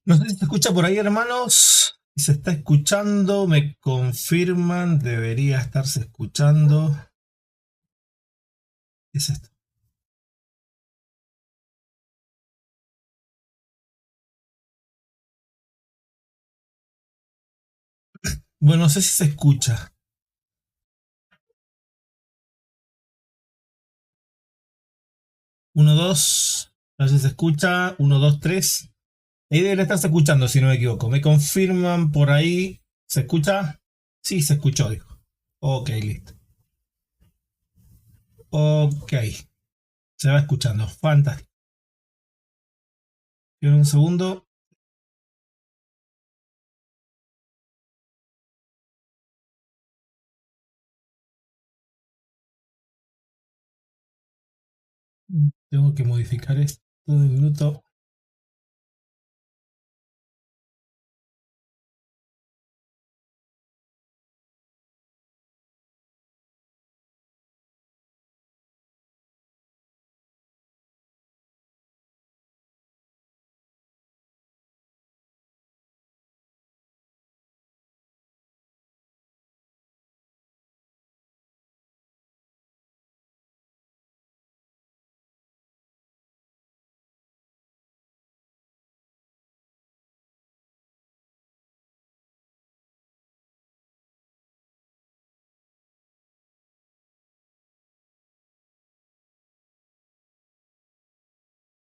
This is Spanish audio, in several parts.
No sé si se escucha por ahí, hermanos. Si se está escuchando, me confirman. Debería estarse escuchando. ¿Qué es esto? Bueno, no sé si se escucha. Uno, dos. No sé si se escucha. Uno, dos, tres. Ahí debería estarse escuchando, si no me equivoco. Me confirman por ahí. ¿Se escucha? Sí, se escuchó, dijo. Ok, listo. Ok. Se va escuchando. Fantástico. Un segundo. Tengo que modificar esto de minuto.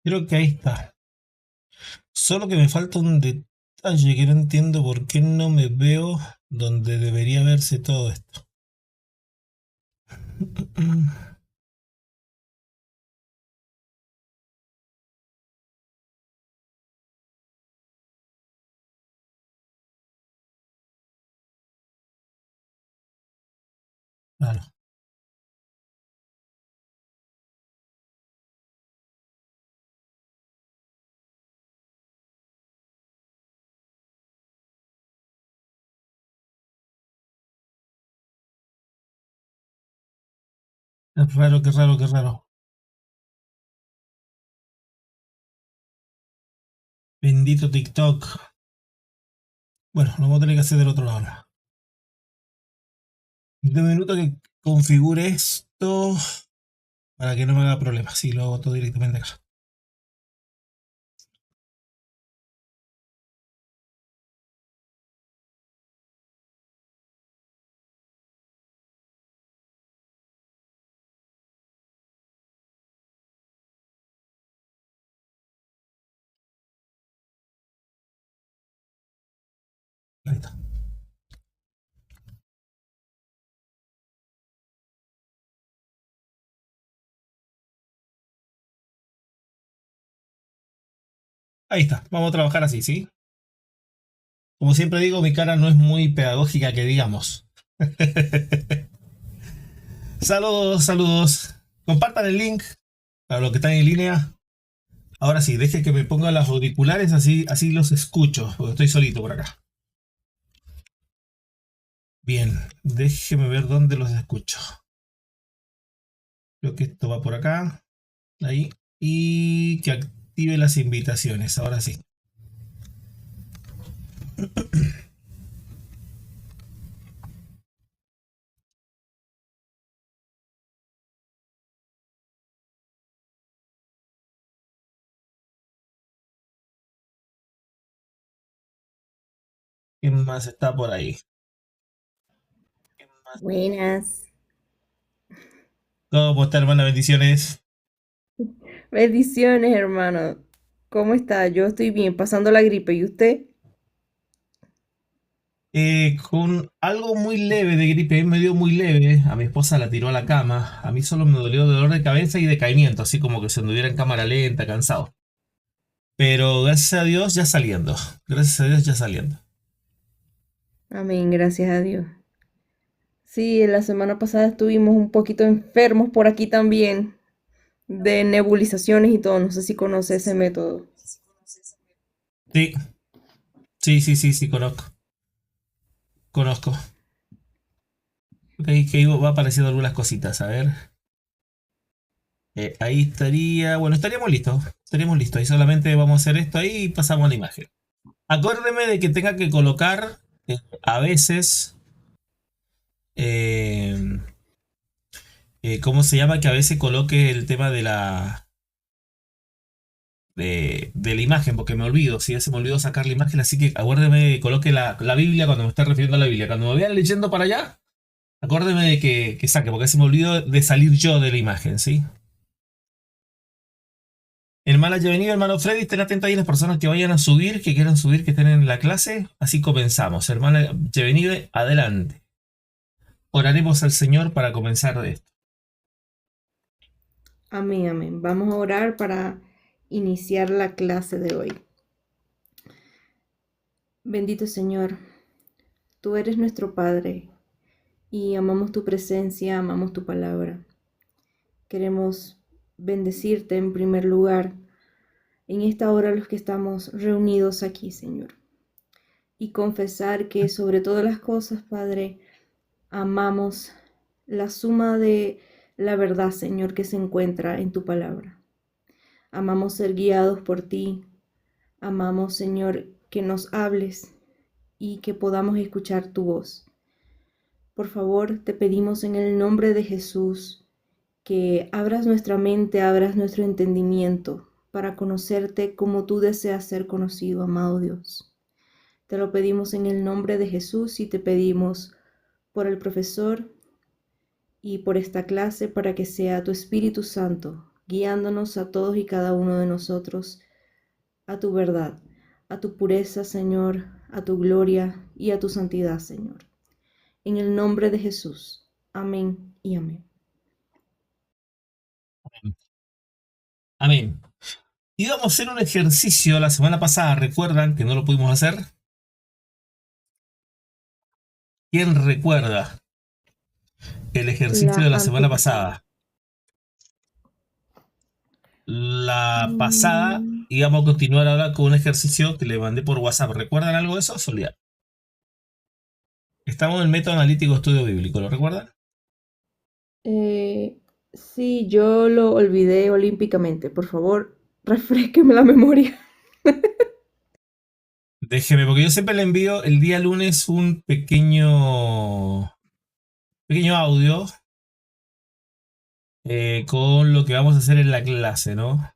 Creo que ahí está. Solo que me falta un detalle que no entiendo por qué no me veo donde debería verse todo esto. Claro. Qué raro, qué raro, qué raro. Bendito TikTok. Bueno, lo vamos a tener que hacer del otro lado ahora. De un minuto que configure esto para que no me haga problemas. Sí, lo hago todo directamente acá. Ahí está. Ahí está. Vamos a trabajar así, ¿sí? Como siempre digo, mi cara no es muy pedagógica que digamos. Saludos, saludos. Compartan el link para los que están en línea. Ahora sí, deje que me ponga los auriculares, así los escucho, porque estoy solito por acá. Bien, déjeme ver dónde los escucho. Creo que esto va por acá, ahí. Y que active las invitaciones, ahora sí. ¿Quién más está por ahí? Buenas. ¿Cómo está, hermana? Bendiciones. Bendiciones, hermano. ¿Cómo está? Yo estoy bien, pasando la gripe. ¿Y usted? Con algo muy leve de gripe, me dio muy leve. A mi esposa la tiró a la cama. A mí solo me dolió dolor de cabeza y decaimiento, así como que se anduviera en cámara lenta, cansado. Pero gracias a Dios ya saliendo. Gracias a Dios ya saliendo. Amén, gracias a Dios. Sí, la semana pasada estuvimos un poquito enfermos por aquí también, de nebulizaciones y todo. No sé si conoce ese método. Sí, sí, conozco. Conozco. Ok, que va apareciendo algunas cositas. A ver. Ahí estaría. Bueno, estaríamos listos. Estaríamos listos. Ahí solamente vamos a hacer esto ahí y pasamos a la imagen. Acuérdeme de que tenga que colocar a veces, eh, ¿cómo se llama? Que a veces coloque el tema de la imagen, porque me olvido, si ya se me olvidó sacar la imagen, así que acuérdeme, coloque la Biblia cuando me esté refiriendo a la Biblia. Cuando me vayan leyendo para allá, acuérdeme de que saque, porque se me olvidó de salir yo de la imagen, ¿sí? Hermana Yevenido, hermano Freddy, estén atentos ahí las personas que vayan a subir, que quieran subir, que estén en la clase. Así comenzamos. Hermana Yevenido, adelante. Oraremos al Señor para comenzar de esto. Amén, amén. Vamos a orar para iniciar la clase de hoy. Bendito Señor, tú eres nuestro Padre y amamos tu presencia, amamos tu palabra. Queremos bendecirte en primer lugar en esta hora los que estamos reunidos aquí, Señor. Y confesar que sobre todas las cosas, Padre, amamos la suma de la verdad, Señor, que se encuentra en tu palabra. Amamos ser guiados por ti. Amamos, Señor, que nos hables y que podamos escuchar tu voz. Por favor, te pedimos en el nombre de Jesús que abras nuestra mente, abras nuestro entendimiento para conocerte como tú deseas ser conocido, amado Dios. Te lo pedimos en el nombre de Jesús y te pedimos por el profesor y por esta clase para que sea tu Espíritu Santo guiándonos a todos y cada uno de nosotros a tu verdad, a tu pureza, Señor, a tu gloria y a tu santidad, Señor. En el nombre de Jesús. Amén y amén. Amén. Íbamos a hacer un ejercicio la semana pasada, ¿recuerdan que no lo pudimos hacer? ¿Quién recuerda el ejercicio La de la semana antepasada. pasada? La pasada Mm, íbamos a continuar ahora con un ejercicio que le mandé por WhatsApp. ¿Recuerdan algo de eso? Solía. Estamos en el método analítico estudio bíblico, ¿lo recuerdan? sí, yo lo olvidé olímpicamente. Por favor, refresqueme la memoria. Déjeme, porque yo siempre le envío el día lunes un pequeño audio con lo que vamos a hacer en la clase, ¿no?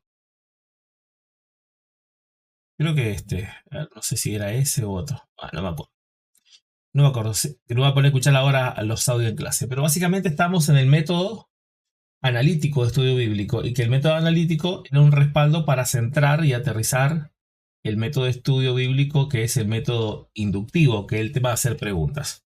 Creo que no sé si era ese u otro. No me acuerdo. No me acuerdo, no voy a poner a escuchar ahora los audios en clase. Pero básicamente estamos en el método analítico de estudio bíblico y que el método analítico era un respaldo para centrar y aterrizar el método de estudio bíblico, que es el método inductivo, que es el tema de hacer preguntas.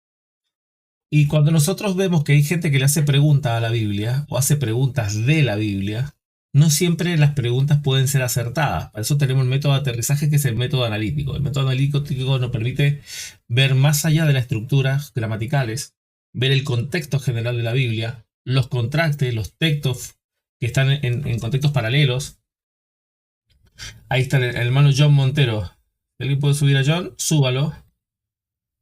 Y cuando nosotros vemos que hay gente que le hace preguntas a la Biblia o hace preguntas de la Biblia, no siempre las preguntas pueden ser acertadas. Para eso tenemos el método de aterrizaje, que es el método analítico. El método analítico nos permite ver más allá de las estructuras gramaticales, ver el contexto general de la Biblia, los contrastes, los textos que están en contextos paralelos. Ahí está el hermano John Montero. ¿Alguien puede subir a John? Súbalo.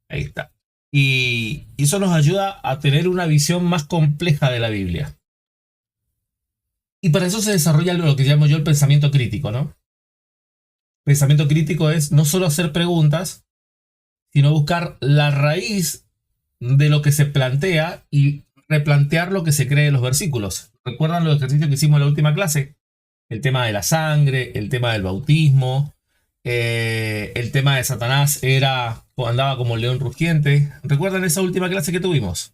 Ahí está. Y eso nos ayuda a tener una visión más compleja de la Biblia. Y para eso se desarrolla lo que llamo yo el pensamiento crítico, ¿no? Pensamiento crítico es no solo hacer preguntas, sino buscar la raíz de lo que se plantea y replantear lo que se cree en los versículos. ¿Recuerdan los ejercicios que hicimos en la última clase? El tema de la sangre, el tema del bautismo, el tema de Satanás andaba como el león rugiente. ¿Recuerdan esa última clase que tuvimos?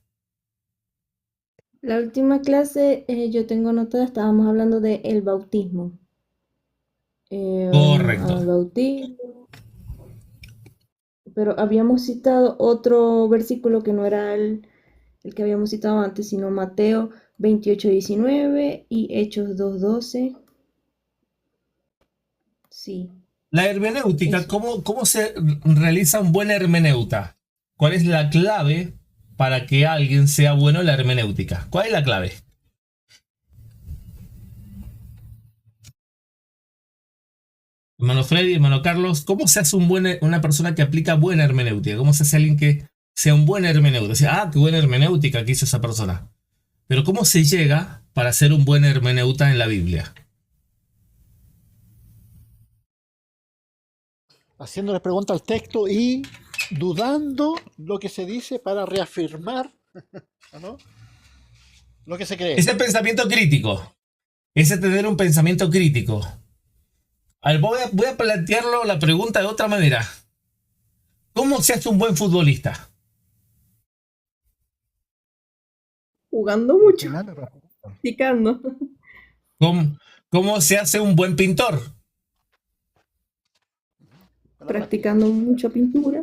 La última clase, yo tengo notada, estábamos hablando de el bautismo. Correcto. Al bautismo. Pero habíamos citado otro versículo que no era el que habíamos citado antes, sino Mateo 28:19 y Hechos 2:12. Sí, La hermenéutica, eso. ¿cómo se realiza un buen hermeneuta? ¿Cuál es la clave para que alguien sea bueno en la hermenéutica? ¿Cuál es la clave? Hermano Freddy, hermano Carlos, ¿cómo se hace una persona que aplica buena hermenéutica? ¿Cómo se hace alguien que sea un buen hermeneuta? Qué buena hermenéutica que hizo esa persona. Pero ¿cómo se llega para ser un buen hermeneuta en la Biblia? haciéndole preguntas al texto y dudando lo que se dice para reafirmar, ¿no?, lo que se cree. Ese pensamiento crítico, ese tener un pensamiento crítico. A ver, voy a plantearlo la pregunta de otra manera. ¿Cómo se hace un buen futbolista? Jugando mucho, Final, Rafa. practicando. ¿Cómo se hace un buen pintor? Practicando mucha pintura.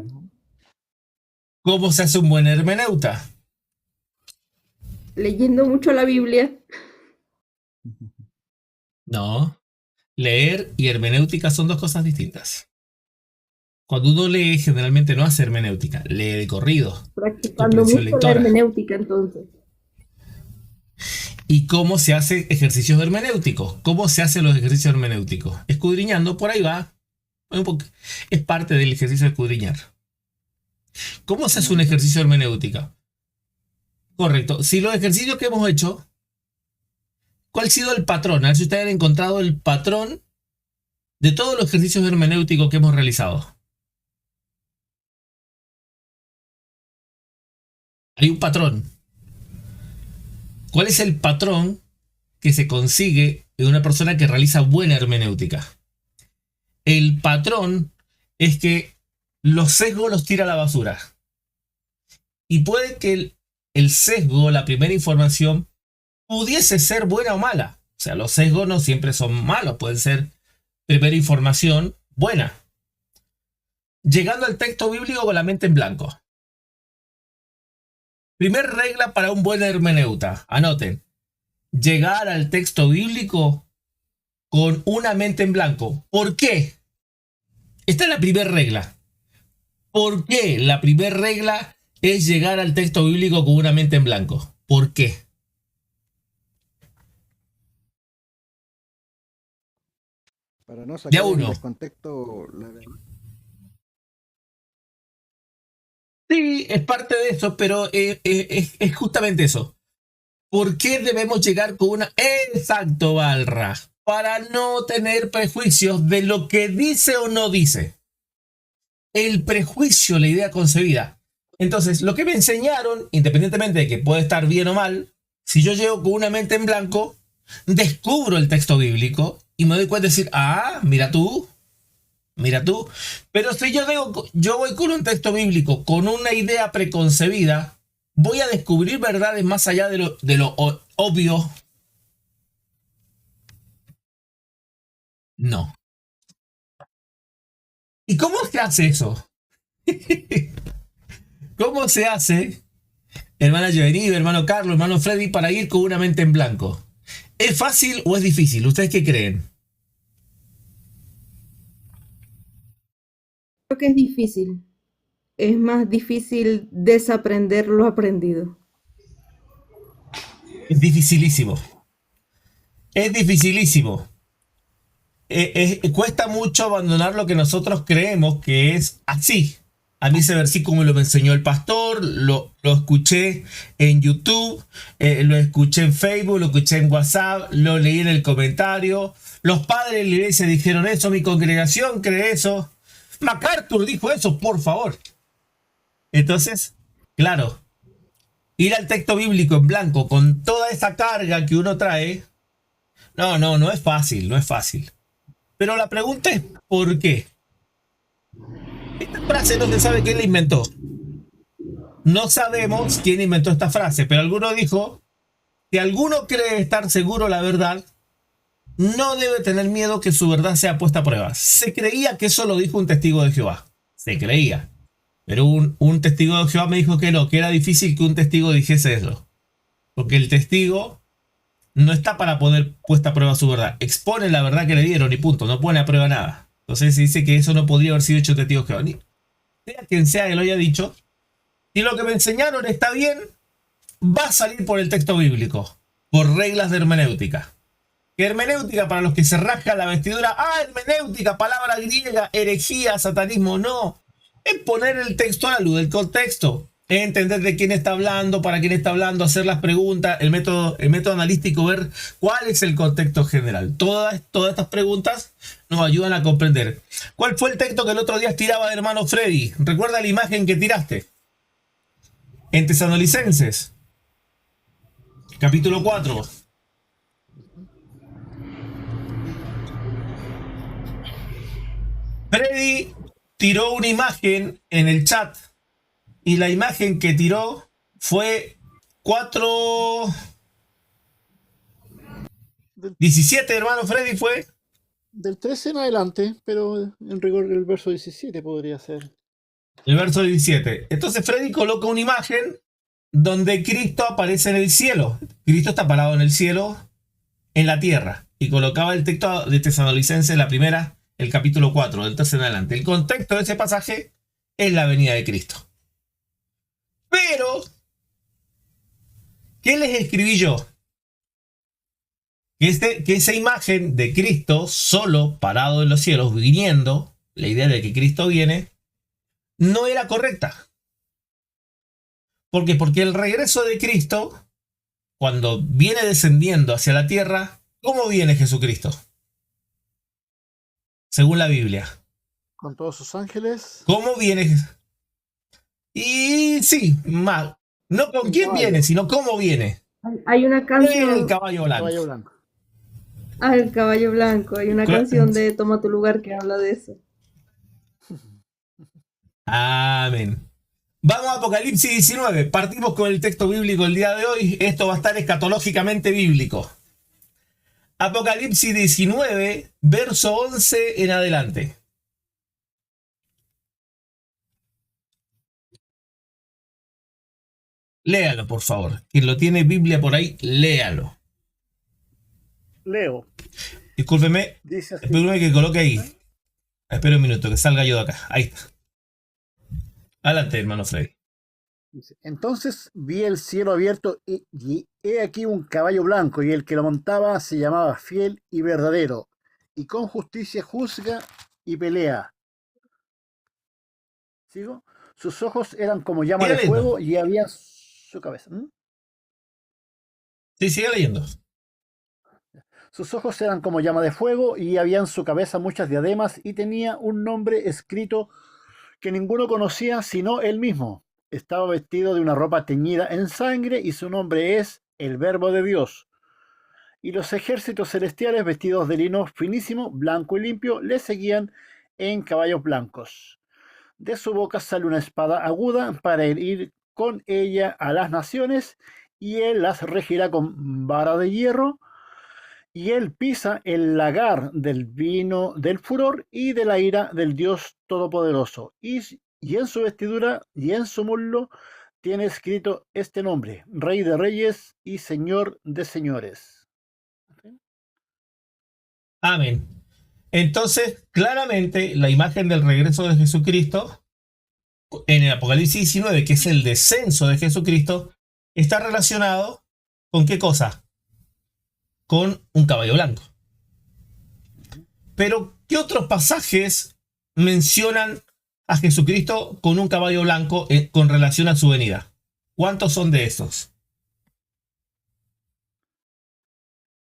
¿Cómo se hace un buen hermeneuta? Leyendo mucho la Biblia. No. Leer y hermenéutica son dos cosas distintas. Cuando uno lee, generalmente no hace hermenéutica, lee de corrido. Practicando Comprensión mucho la lectora. hermenéutica, entonces. ¿Y cómo se hace ejercicios hermenéuticos? ¿Cómo se hacen los ejercicios hermenéuticos? Escudriñando, por ahí va. Es parte del ejercicio de escudriñar. ¿Cómo se hace un ejercicio de hermenéutica? Correcto. Si los ejercicios que hemos hecho, ¿cuál ha sido el patrón? A ver si ustedes han encontrado el patrón de todos los ejercicios hermenéuticos que hemos realizado. Hay un patrón. ¿Cuál es el patrón que se consigue de una persona que realiza buena hermenéutica? El patrón es que los sesgos los tira a la basura. Y puede que el sesgo, la primera información, pudiese ser buena o mala. O sea, los sesgos no siempre son malos, pueden ser primera información buena. Llegando al texto bíblico con la mente en blanco. Primer regla para un buen hermeneuta. Anoten. Llegar al texto bíblico con una mente en blanco. ¿Por qué? Esta es la primera regla. ¿Por qué la primera regla es llegar al texto bíblico con una mente en blanco? ¿Por qué? Para no Ya sacar uno. del contexto la verdad. Sí, es parte de eso, pero es justamente eso. ¿Por qué debemos llegar con una... Exacto, Balra. Para no tener prejuicios de lo que dice o no dice. El prejuicio, la idea concebida. Entonces, lo que me enseñaron, independientemente de que puede estar bien o mal, si yo llego con una mente en blanco, descubro el texto bíblico y me doy cuenta de decir, ah, mira tú. Pero si yo voy con un texto bíblico, con una idea preconcebida, voy a descubrir verdades más allá de lo obvio. No. ¿Y cómo se hace eso? ¿Cómo se hace, hermana Giovanni, hermano Carlos, hermano Freddy, para ir con una mente en blanco? ¿Es fácil o es difícil? ¿Ustedes qué creen? Creo que es difícil. Es más difícil desaprender lo aprendido. Es dificilísimo. Es dificilísimo. Cuesta mucho abandonar lo que nosotros creemos que es así. A mí ese versículo me lo enseñó el pastor, lo escuché en YouTube, lo escuché en Facebook, lo escuché en WhatsApp, lo leí en el comentario. Los padres de la iglesia dijeron eso, mi congregación cree eso. MacArthur dijo eso, por favor. Entonces, claro, ir al texto bíblico en blanco con toda esa carga que uno trae, no es fácil, no es fácil. Pero la pregunta es, ¿por qué? Esta frase no se sabe quién la inventó. No sabemos quién inventó esta frase, pero alguno dijo, si alguno cree estar seguro de la verdad, no debe tener miedo que su verdad sea puesta a prueba. Se creía que eso lo dijo un testigo de Jehová. Se creía. Pero un testigo de Jehová me dijo que no, que era difícil que un testigo dijese eso. Porque el testigo no está para poner puesta a prueba su verdad. Expone la verdad que le dieron y punto. No pone a prueba nada. Entonces se dice que eso no podría haber sido hecho testigo de Jehová. Ni sea quien sea que lo haya dicho. Si lo que me enseñaron está bien, va a salir por el texto bíblico. Por reglas de hermenéutica. Que hermenéutica para los que se rascan la vestidura. Ah, hermenéutica, palabra griega, herejía, satanismo. No. Es poner el texto a la luz del contexto. entender de quién está hablando, para quién está hablando, hacer las preguntas, el método analítico, ver cuál es el contexto general. Todas estas preguntas nos ayudan a comprender. ¿Cuál fue el texto que el otro día tiraba el hermano Freddy? ¿Recuerda la imagen que tiraste? En Tesalonicenses, capítulo 4. Freddy tiró una imagen en el chat y la imagen que tiró fue 4:17, hermano Freddy, fue Del 13 en adelante, pero en rigor el verso 17 podría ser. el verso 17. Entonces Freddy coloca una imagen donde Cristo aparece en el cielo. Cristo está parado en el cielo, en la tierra. Y colocaba el texto de Tesalonicenses, la primera, el capítulo 4, del 13 en adelante. El contexto de ese pasaje es la venida de Cristo. Pero, ¿qué les escribí yo? Que esa imagen de Cristo solo parado en los cielos, viniendo, la idea de que Cristo viene, no era correcta. ¿Por qué? Porque el regreso de Cristo, cuando viene descendiendo hacia la tierra, ¿cómo viene Jesucristo? Según la Biblia. Con todos sus ángeles. ¿Cómo viene? Y sí, más. No con quién viene, sino cómo viene. Hay una El canción, caballo blanco. Caballo blanco. El caballo blanco, hay una Claro. canción de Toma tu lugar que habla de eso. Amén. Vamos a Apocalipsis 19. Partimos con el texto bíblico el día de hoy. Esto va a estar escatológicamente bíblico. Apocalipsis 19, verso 11 en adelante. Léalo, por favor. Quien lo tiene Biblia por ahí, léalo. Leo. Discúlpeme, Dice así. espérame que coloque ahí. Espera un minuto, que salga yo de acá. Ahí está. Adelante, hermano Freddy. Dice, entonces vi el cielo abierto y he aquí un caballo blanco, y el que lo montaba se llamaba Fiel y Verdadero, y con justicia juzga y pelea. ¿Sigo? Sus ojos eran como llama Siga de leyendo. fuego y había su cabeza. Sí, sigue leyendo. Sus ojos eran como llama de fuego y había en su cabeza muchas diademas y tenía un nombre escrito que ninguno conocía sino él mismo. Estaba vestido de una ropa teñida en sangre y su nombre es el Verbo de Dios. Y los ejércitos celestiales vestidos de lino finísimo, blanco y limpio, le seguían en caballos blancos. De su boca sale una espada aguda para herir con ella a las naciones, y él las regirá con vara de hierro, y él pisa el lagar del vino del furor y de la ira del Dios Todopoderoso. Y en su vestidura y en su muslo tiene escrito este nombre: Rey de Reyes y Señor de Señores. Amén. Entonces, claramente, la imagen del regreso de Jesucristo en el Apocalipsis 19, que es el descenso de Jesucristo, está relacionado con ¿qué cosa? Con un caballo blanco. Pero, ¿qué otros pasajes mencionan a Jesucristo con un caballo blanco con relación a su venida? ¿Cuántos son de esos?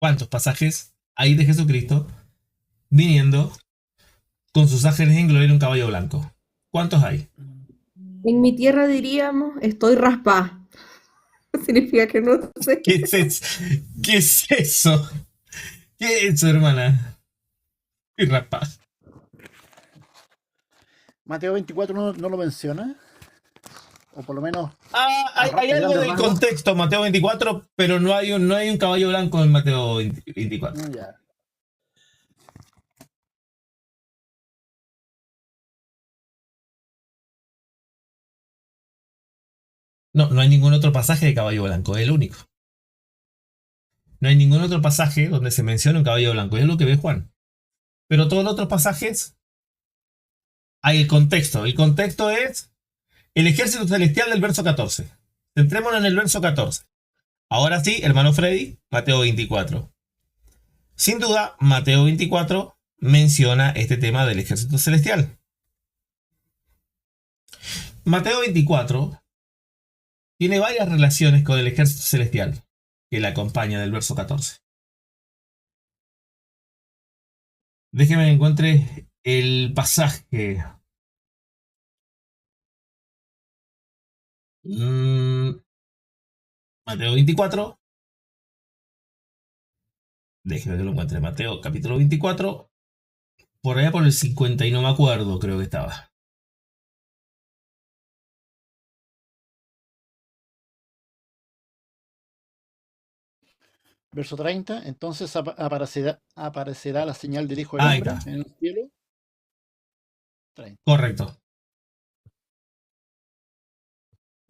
¿Cuántos pasajes hay de Jesucristo viniendo con sus ángeles en gloria en un caballo blanco? ¿Cuántos hay? En mi tierra diríamos, estoy raspada. Significa que no sé. ¿Qué es eso? ¿Qué es eso? ¿Qué es eso, hermana? Y rapaz. Mateo 24 no lo menciona, o por lo menos Hay algo del contexto, Mateo 24, pero no hay un caballo blanco en Mateo 24. ya. No hay ningún otro pasaje de caballo blanco, es el único. No hay ningún otro pasaje donde se mencione un caballo blanco, es lo que ve Juan. Pero todos los otros pasajes hay el contexto. El contexto es el ejército celestial del verso 14. Centrémonos en el verso 14. Ahora sí, hermano Freddy, Mateo 24. Sin duda, Mateo 24 menciona este tema del ejército celestial. Mateo 24 tiene varias relaciones con el ejército celestial que le acompaña del verso 14. Déjeme que encuentre el pasaje. Mateo 24. Déjeme que lo encuentre. Mateo capítulo 24. Por allá por el 50 y no me acuerdo, creo que estaba. Verso 30. Entonces aparecerá la señal del Hijo del Ahí Hombre está. en el cielo. 30. Correcto.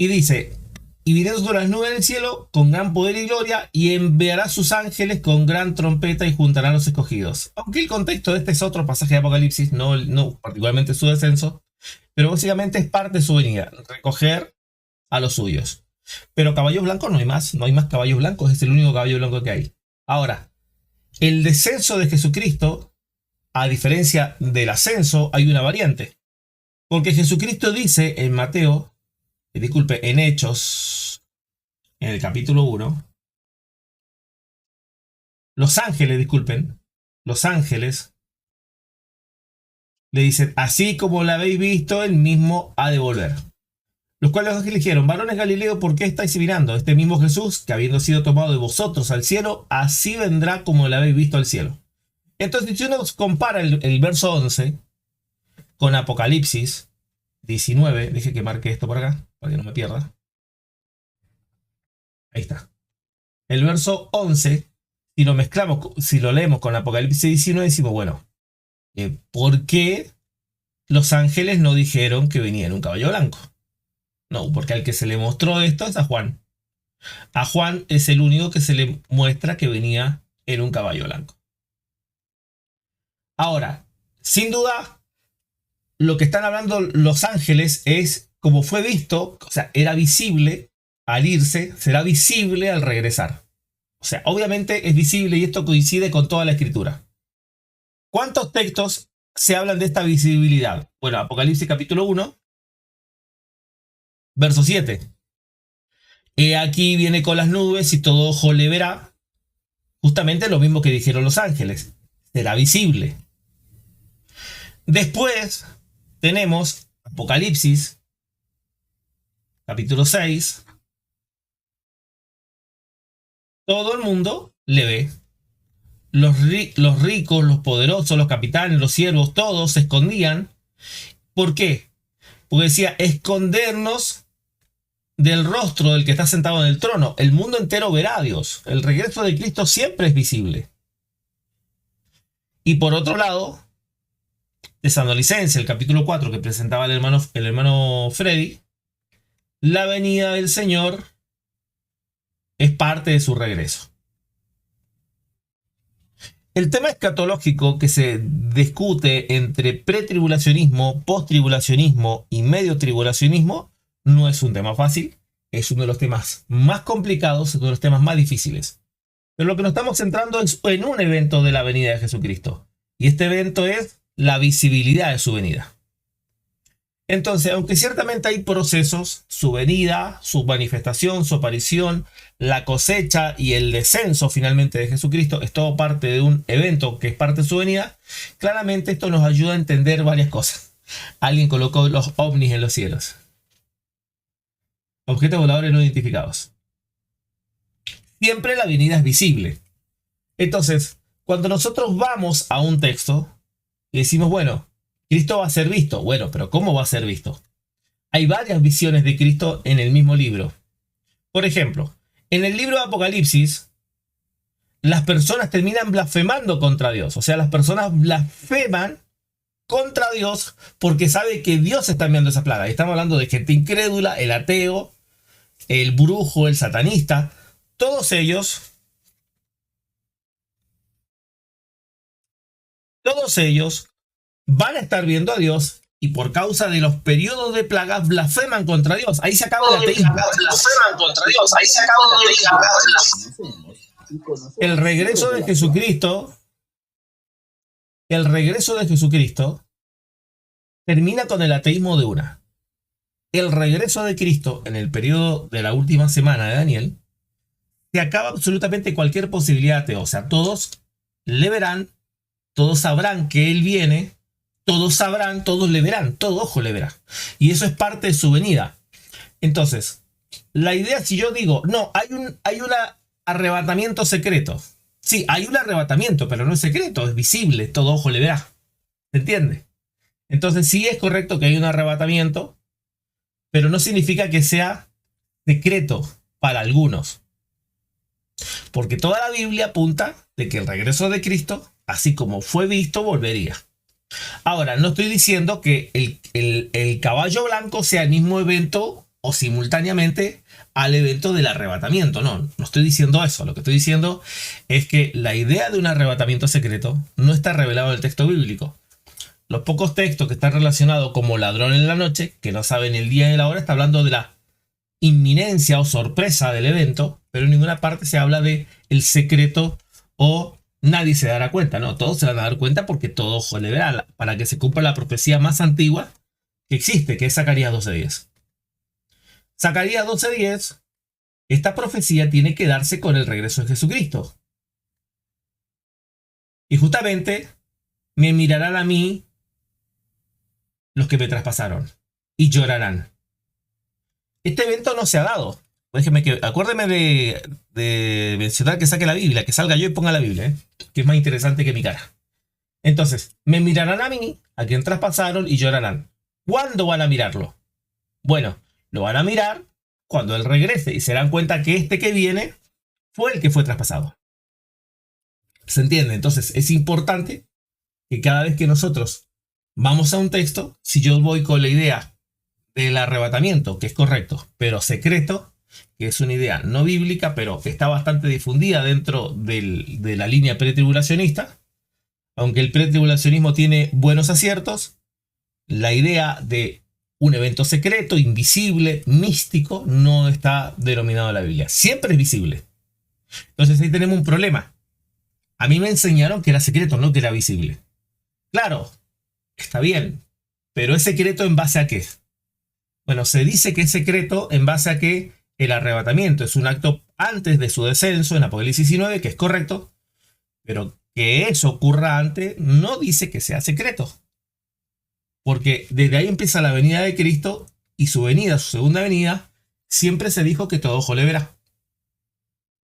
Y dice, y viene sobre las nubes del cielo con gran poder y gloria, y enviará sus ángeles con gran trompeta y juntará a los escogidos. Aunque el contexto de este es otro pasaje de Apocalipsis, no particularmente su descenso, pero básicamente es parte de su venida, recoger a los suyos. Pero caballos blancos no hay más caballos blancos, es el único caballo blanco que hay. Ahora, el descenso de Jesucristo, a diferencia del ascenso, hay una variante. Porque Jesucristo dice en Mateo, en Hechos, en el capítulo 1, los ángeles le dicen, así como la habéis visto, el mismo ha de volver. Los cuales los ángeles dijeron, varones Galileo, ¿por qué estáis mirando? Este mismo Jesús, que habiendo sido tomado de vosotros al cielo, así vendrá como la habéis visto al cielo. Entonces, si uno compara el verso 11 con Apocalipsis 19, deje que marque esto por acá, para que no me pierda. Ahí está. El verso 11, si lo mezclamos, si lo leemos con Apocalipsis 19, decimos, bueno, ¿por qué los ángeles no dijeron que venía en un caballo blanco? No, porque al que se le mostró esto es a Juan. A Juan es el único que se le muestra que venía en un caballo blanco. Ahora, sin duda, lo que están hablando los ángeles es como fue visto, o sea, era visible al irse, será visible al regresar. O sea, obviamente es visible y esto coincide con toda la escritura. ¿Cuántos textos se hablan de esta visibilidad? Bueno, Apocalipsis capítulo 1, verso 7. He aquí viene con las nubes y todo ojo le verá. Justamente lo mismo que dijeron los ángeles. Será visible. Después tenemos Apocalipsis, capítulo 6. Todo el mundo le ve. Los ricos, los poderosos, los capitanes, los siervos, todos se escondían. ¿Por qué? Porque decía, escondernos del rostro del que está sentado en el trono. El mundo entero verá a Dios. El regreso de Cristo siempre es visible. Y por otro lado, Tesalonicenses, el capítulo 4 que presentaba el hermano Freddy, la venida del Señor es parte de su regreso. El tema escatológico que se discute entre pretribulacionismo, posttribulacionismo y medio tribulacionismo no es un tema fácil, es uno de los temas más complicados, uno de los temas más difíciles. Pero lo que nos estamos centrando es en un evento de la venida de Jesucristo. Y este evento es la visibilidad de su venida. Entonces, aunque ciertamente hay procesos, su venida, su manifestación, su aparición, la cosecha y el descenso finalmente de Jesucristo, es todo parte de un evento que es parte de su venida, claramente esto nos ayuda a entender varias cosas. Alguien colocó los ovnis en los cielos. Objetos voladores no identificados. Siempre la venida es visible. Entonces, cuando nosotros vamos a un texto y decimos, bueno, Cristo va a ser visto. Bueno, pero ¿cómo va a ser visto? Hay varias visiones de Cristo en el mismo libro. Por ejemplo, en el libro de Apocalipsis, las personas terminan blasfemando contra Dios. O sea, las personas blasfeman contra Dios porque sabe que Dios está enviando esa plaga. Estamos hablando de gente incrédula, el ateo, el brujo, el satanista. Todos ellos van a estar viendo a Dios y por causa de los periodos de plagas blasfeman contra Dios. Ahí se acaba el ateísmo. El regreso de Jesucristo termina con el ateísmo de una. el regreso de Cristo en el periodo de la última semana de Daniel, se acaba absolutamente cualquier posibilidad ateo. O sea, todos le verán, todos sabrán que Él viene, todos sabrán, todos le verán, todo ojo le verá. Y eso es parte de su venida. Entonces, la idea, si yo digo, no, hay un arrebatamiento secreto. Sí, hay un arrebatamiento, pero no es secreto, es visible, todo ojo le verá. ¿Se entiende? Entonces sí es correcto que hay un arrebatamiento, pero no significa que sea secreto para algunos. Porque toda la Biblia apunta de que el regreso de Cristo, así como fue visto, volvería. Ahora, no estoy diciendo que el caballo blanco sea el mismo evento o simultáneamente al evento del arrebatamiento. No estoy diciendo eso. Lo que estoy diciendo es que la idea de un arrebatamiento secreto no está revelado en el texto bíblico. Los pocos textos que están relacionados como ladrón en la noche, que no saben el día ni la hora, está hablando de la inminencia o sorpresa del evento, pero en ninguna parte se habla de el secreto o nadie se dará cuenta. No, todos se van a dar cuenta porque todo ojo le verá, para que se cumpla la profecía más antigua que existe, que es Zacarías 12:10. Zacarías 12:10, esta profecía tiene que darse con el regreso de Jesucristo. Y justamente me mirarán a mí los que me traspasaron y llorarán. Este evento no se ha dado. Acuérdeme de mencionar que saque la Biblia, que salga yo y ponga la Biblia, que es más interesante que mi cara. Entonces, me mirarán a mí, a quien traspasaron, y llorarán. ¿Cuándo van a mirarlo? Bueno, lo van a mirar cuando Él regrese y se dan cuenta que este que viene fue el que fue traspasado. ¿Se entiende? Entonces, es importante que cada vez que nosotros vamos a un texto, si yo voy con la idea del arrebatamiento, que es correcto, pero secreto, que es una idea no bíblica, pero que está bastante difundida dentro de la línea pretribulacionista, aunque el pretribulacionismo tiene buenos aciertos, la idea de un evento secreto, invisible, místico, no está denominado en la Biblia. Siempre es visible. Entonces ahí tenemos un problema. A mí me enseñaron que era secreto, no que era visible. Claro, está bien, pero ¿es secreto en base a qué? Bueno, se dice que es secreto en base a que el arrebatamiento es un acto antes de su descenso en Apocalipsis 19, que es correcto, pero que eso ocurra antes no dice que sea secreto. Porque desde ahí empieza la venida de Cristo y su venida, su segunda venida, siempre se dijo que todo ojo le verá.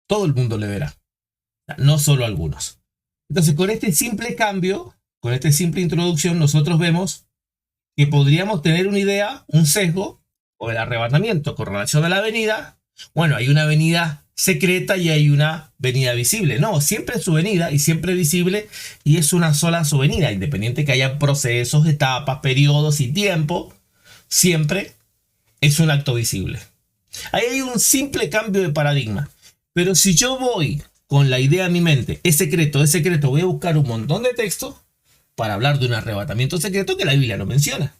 Todo el mundo le verá, no solo algunos. Entonces, con este simple cambio, con esta simple introducción, nosotros vemos que podríamos tener una idea, un sesgo, o el arrebatamiento con relación a la venida. Bueno, hay una venida secreta y hay una venida visible. No, siempre es su venida y siempre es visible y es una sola su venida, independiente que haya procesos, etapas, periodos y tiempo, siempre es un acto visible. Ahí hay un simple cambio de paradigma. Pero si yo voy con la idea en mi mente, es secreto, voy a buscar un montón de textos para hablar de un arrebatamiento secreto que la Biblia no menciona.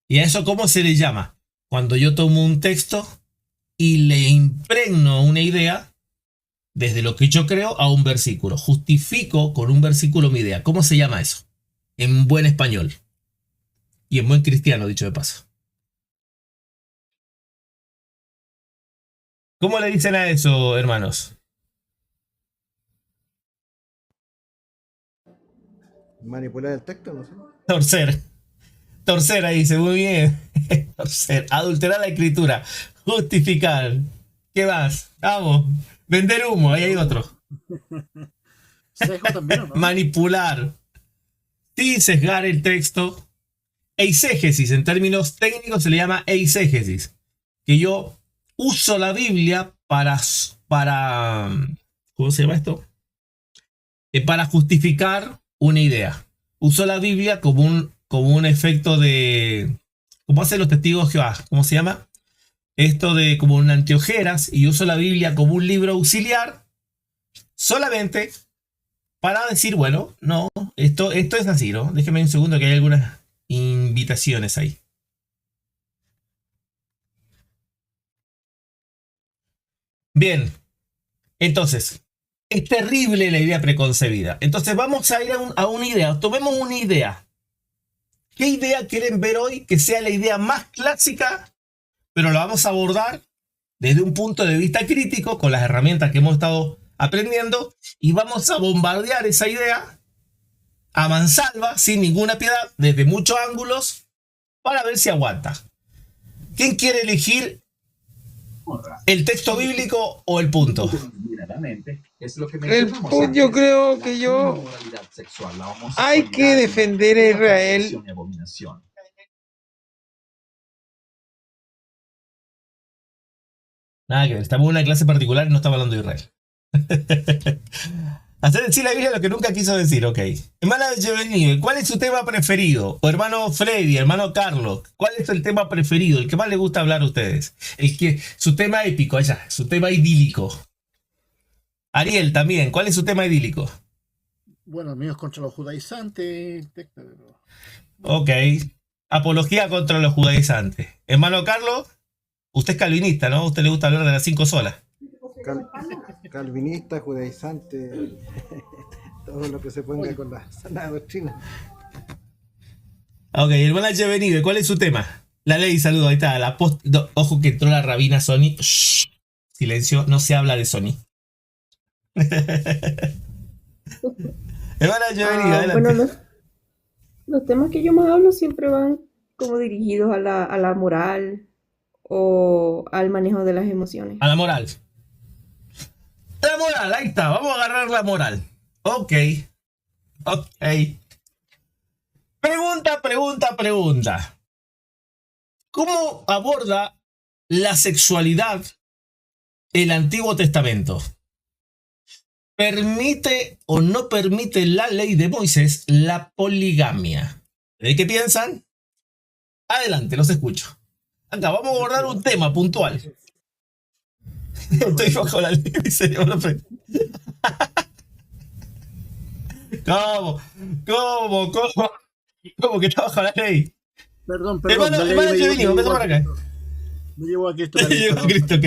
¿Y a eso cómo se le llama? Cuando yo tomo un texto y le impregno una idea desde lo que yo creo a un versículo. Justifico con un versículo mi idea. ¿Cómo se llama eso? En buen español. Y en buen cristiano, dicho de paso. ¿Cómo le dicen a eso, hermanos? Manipular el texto, no sé. Torcer. Torcer, ahí dice, muy bien. Torcer. Adulterar la escritura. Justificar. ¿Qué más? Vamos. Vender humo, ahí hay otro. Sesgo también, ¿o no? Manipular. Sí, sesgar el texto. Eisegesis, en términos técnicos se le llama eisegesis. Que yo uso la Biblia para ¿cómo se llama esto? Para justificar una idea. Uso la Biblia como un efecto de... ¿Cómo hacen los testigos de Jehová? ¿Cómo se llama? Esto de como un anteojeras, y uso la Biblia como un libro auxiliar solamente para decir, bueno, no, esto es así, ¿no? Déjeme un segundo que hay algunas invitaciones ahí. Bien, entonces, es terrible la idea preconcebida. Entonces vamos a ir a una idea, tomemos una idea ¿Qué idea quieren ver hoy que sea la idea más clásica, pero la vamos a abordar desde un punto de vista crítico con las herramientas que hemos estado aprendiendo y vamos a bombardear esa idea a mansalva, sin ninguna piedad, desde muchos ángulos, para ver si aguanta? ¿Quién quiere elegir el texto bíblico o el punto? Yo creo que hay que defender a Israel. Nada que ver, estamos en una clase particular y no estamos hablando de Israel. Hacer decir la Biblia lo que nunca quiso decir, ok. Hermana Giovanni, ¿cuál es su tema preferido? O hermano Freddy, hermano Carlos, ¿cuál es el tema preferido? El que más les gusta hablar a ustedes. Su tema épico, allá, su tema idílico. Ariel también, ¿cuál es su tema idílico? Bueno, el mío es contra los judaizantes. Ok. Apología contra los judaizantes. Hermano Carlos, usted es calvinista, ¿no? A usted le gusta hablar de las 5 solas. Calvinista, judaizante, todo lo que se ponga con la sana doctrina. Ok, hermana Giovanni, ¿cuál es su tema? La ley, saludo, ahí está. Ojo que entró la rabina Sony. Shh, silencio, no se habla de Sony. Hermana Giovanni, adelante. Bueno, los temas que yo más hablo siempre van como dirigidos a la moral o al manejo de las emociones. A la moral. La moral, ahí está. Vamos a agarrar la moral. Ok. Pregunta. ¿Cómo aborda la sexualidad el Antiguo Testamento? ¿Permite o no permite la ley de Moisés la poligamia? ¿De qué piensan? Adelante, los escucho. Acá vamos a abordar un tema puntual. Estoy bajo la ley, dice profe. ¿Cómo que está bajo la ley? Perdón. Hermano Giovanni, empezó por acá. Me llevo a Cristo. Me llevo a Cristo, ok.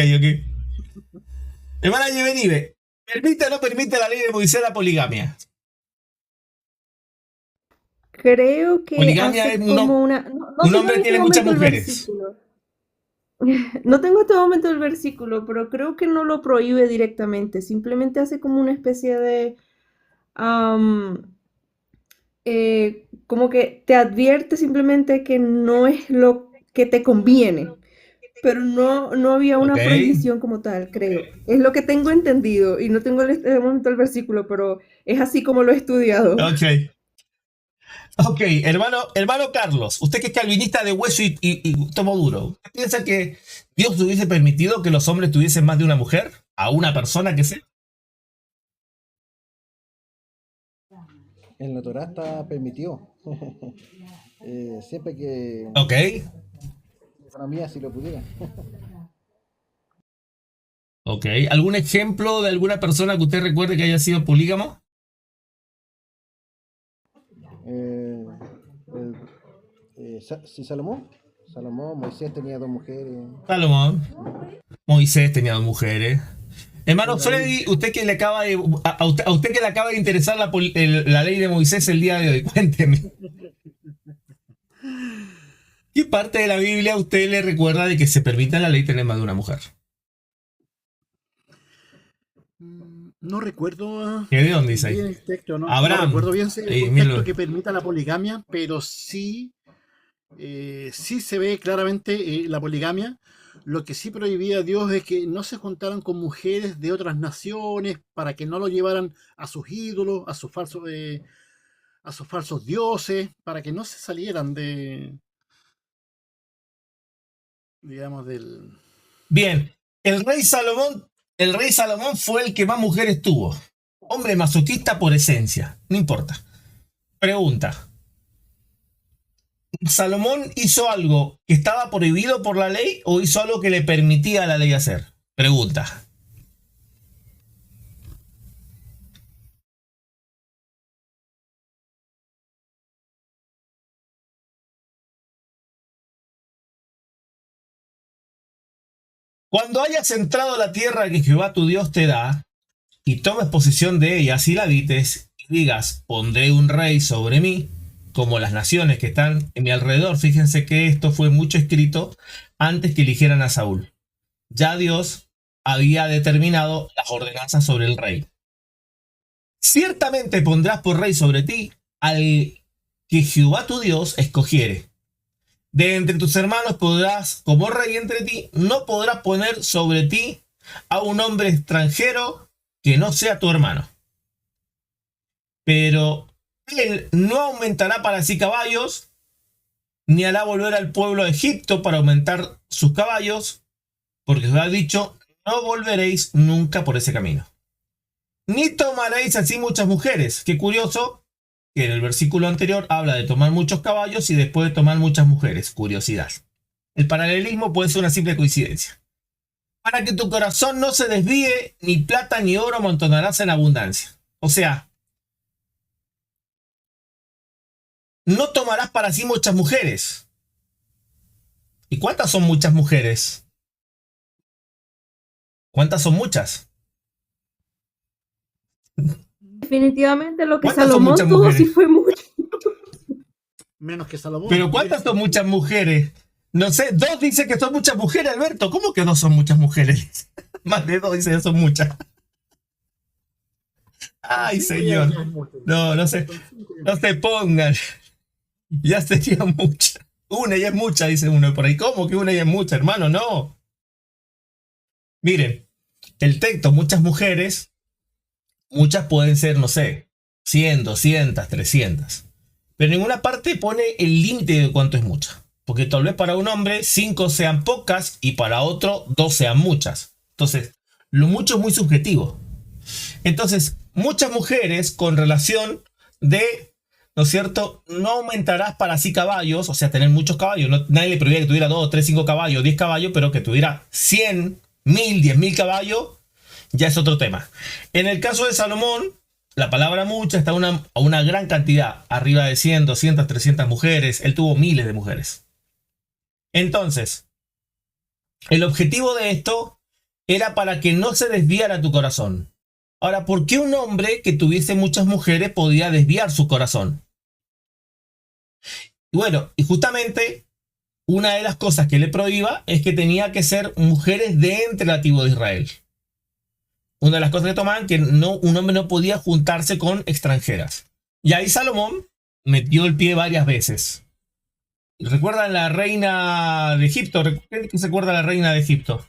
Hermana Giovanni, ¿permite o no permite la ley de Moisés la poligamia? Creo que Poligamia hace es como una... un hombre tiene muchas mujeres. Versículo. No tengo hasta el momento el versículo, pero creo que no lo prohíbe directamente. Simplemente hace como una especie de... como que te advierte simplemente que no es lo que te conviene. Pero no había una prohibición como tal, creo. Es lo que tengo entendido. Y no tengo en este momento el versículo, pero es así como lo he estudiado. Ok, hermano Carlos, usted que es calvinista de hueso y tomo duro, ¿usted piensa que Dios hubiese permitido que los hombres tuviesen más de una mujer? ¿A una persona que sea? En la Torá está permitido. Siempre que Ok. la economía si lo pudiera. Ok. ¿Algún ejemplo de alguna persona que usted recuerde que haya sido polígamo? Salomón, Moisés tenía 2 mujeres. Salomón. Moisés tenía 2 mujeres. Hermano Freddy, usted que le acaba de, a usted que le acaba de interesar la ley de Moisés el día de hoy, cuénteme. ¿Qué parte de la Biblia a usted le recuerda de que se permita en la ley tener más de una mujer? No recuerdo ¿Qué de dónde dice bien ahí? el texto, ¿no? Abraham. No recuerdo bien el Sí, texto que permita la poligamia, pero sí se ve claramente la poligamia. Lo que sí prohibía Dios es que no se juntaran con mujeres de otras naciones para que no lo llevaran a sus ídolos, a sus falsos dioses, para que no se salieran digamos, del... Bien, el rey Salomón fue el que más mujeres tuvo. Hombre masoquista por esencia, no importa. Pregunta. ¿Salomón hizo algo que estaba prohibido por la ley o hizo algo que le permitía a la ley hacer? Pregunta. Cuando hayas entrado a la tierra que Jehová tu Dios te da, y tomes posesión de ella, si la habites, y digas, pondré un rey sobre mí, como las naciones que están en mi alrededor. Fíjense que esto fue mucho escrito antes que eligieran a Saúl. Ya Dios había determinado las ordenanzas sobre el rey. Ciertamente pondrás por rey sobre ti al que Jehová tu Dios escogiere. De entre tus hermanos podrás, como rey entre ti, no podrás poner sobre ti a un hombre extranjero que no sea tu hermano. Pero él no aumentará para sí caballos, ni hará volver al pueblo de Egipto para aumentar sus caballos, porque os ha dicho, no volveréis nunca por ese camino. Ni tomaréis así muchas mujeres. Qué curioso que en el versículo anterior habla de tomar muchos caballos y después de tomar muchas mujeres. Curiosidad. El paralelismo puede ser una simple coincidencia. Para que tu corazón no se desvíe, ni plata ni oro amontonarás en abundancia. O sea, no tomarás para sí muchas mujeres. ¿Y cuántas son muchas mujeres? ¿Cuántas son muchas? Definitivamente lo que ¿Cuántas son Salomón muchas tuvo mujeres? sí fue mucho. Menos que Salomón. Pero ¿cuántas son muchas mujeres? No sé, 2 dice que son muchas mujeres, Alberto. ¿Cómo que 2 son muchas mujeres? Más de 2 dice que son muchas. Ay, señor. No se pongan. Ya sería mucha. Una ya es mucha, dice uno por ahí. ¿Cómo que una ya es mucha, hermano? No. Miren, el texto, muchas mujeres, muchas pueden ser, no sé, 100, 200, 300. Pero en ninguna parte pone el límite de cuánto es mucha. Porque tal vez para un hombre 5 sean pocas y para otro 2 sean muchas. Entonces, lo mucho es muy subjetivo. Entonces, muchas mujeres con relación de, ¿no es cierto? No aumentarás para sí caballos, o sea, tener muchos caballos. No, nadie le prohibía que tuviera 2, 3, 5 caballos, 10 caballos, pero que tuviera 100, 1000, 10.000 caballos, ya es otro tema. En el caso de Salomón, la palabra mucha está a una gran cantidad, arriba de 100, 200, 300 mujeres. Él tuvo miles de mujeres. Entonces, el objetivo de esto era para que no se desviara tu corazón. Ahora, ¿por qué un hombre que tuviese muchas mujeres podía desviar su corazón? Bueno, y justamente una de las cosas que le prohíba es que tenía que ser mujeres de entre la tribu de Israel. Una de las cosas que tomaban que un hombre no podía juntarse con extranjeras. Y ahí Salomón metió el pie varias veces. ¿Recuerdan la reina de Egipto? ¿Quién se acuerda de la reina de Egipto?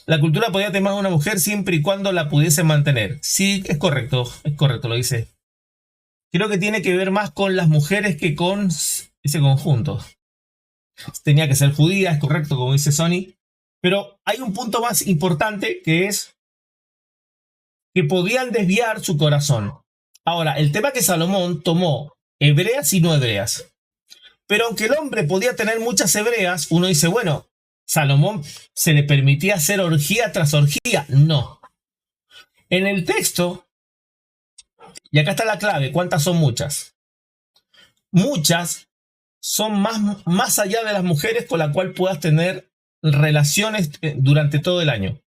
La cultura podía tener una mujer siempre y cuando la pudiese mantener. Sí, es correcto, lo dice. Creo que tiene que ver más con las mujeres que con ese conjunto. Tenía que ser judía, es correcto, como dice Sony. Pero hay un punto más importante que es que podían desviar su corazón. Ahora, el tema que Salomón tomó hebreas y no hebreas. Pero aunque el hombre podía tener muchas hebreas, uno dice, bueno, Salomón se le permitía hacer orgía tras orgía. No. En el texto, y acá está la clave, ¿cuántas son muchas? Muchas son más allá de las mujeres con las cuales puedas tener relaciones durante todo el año.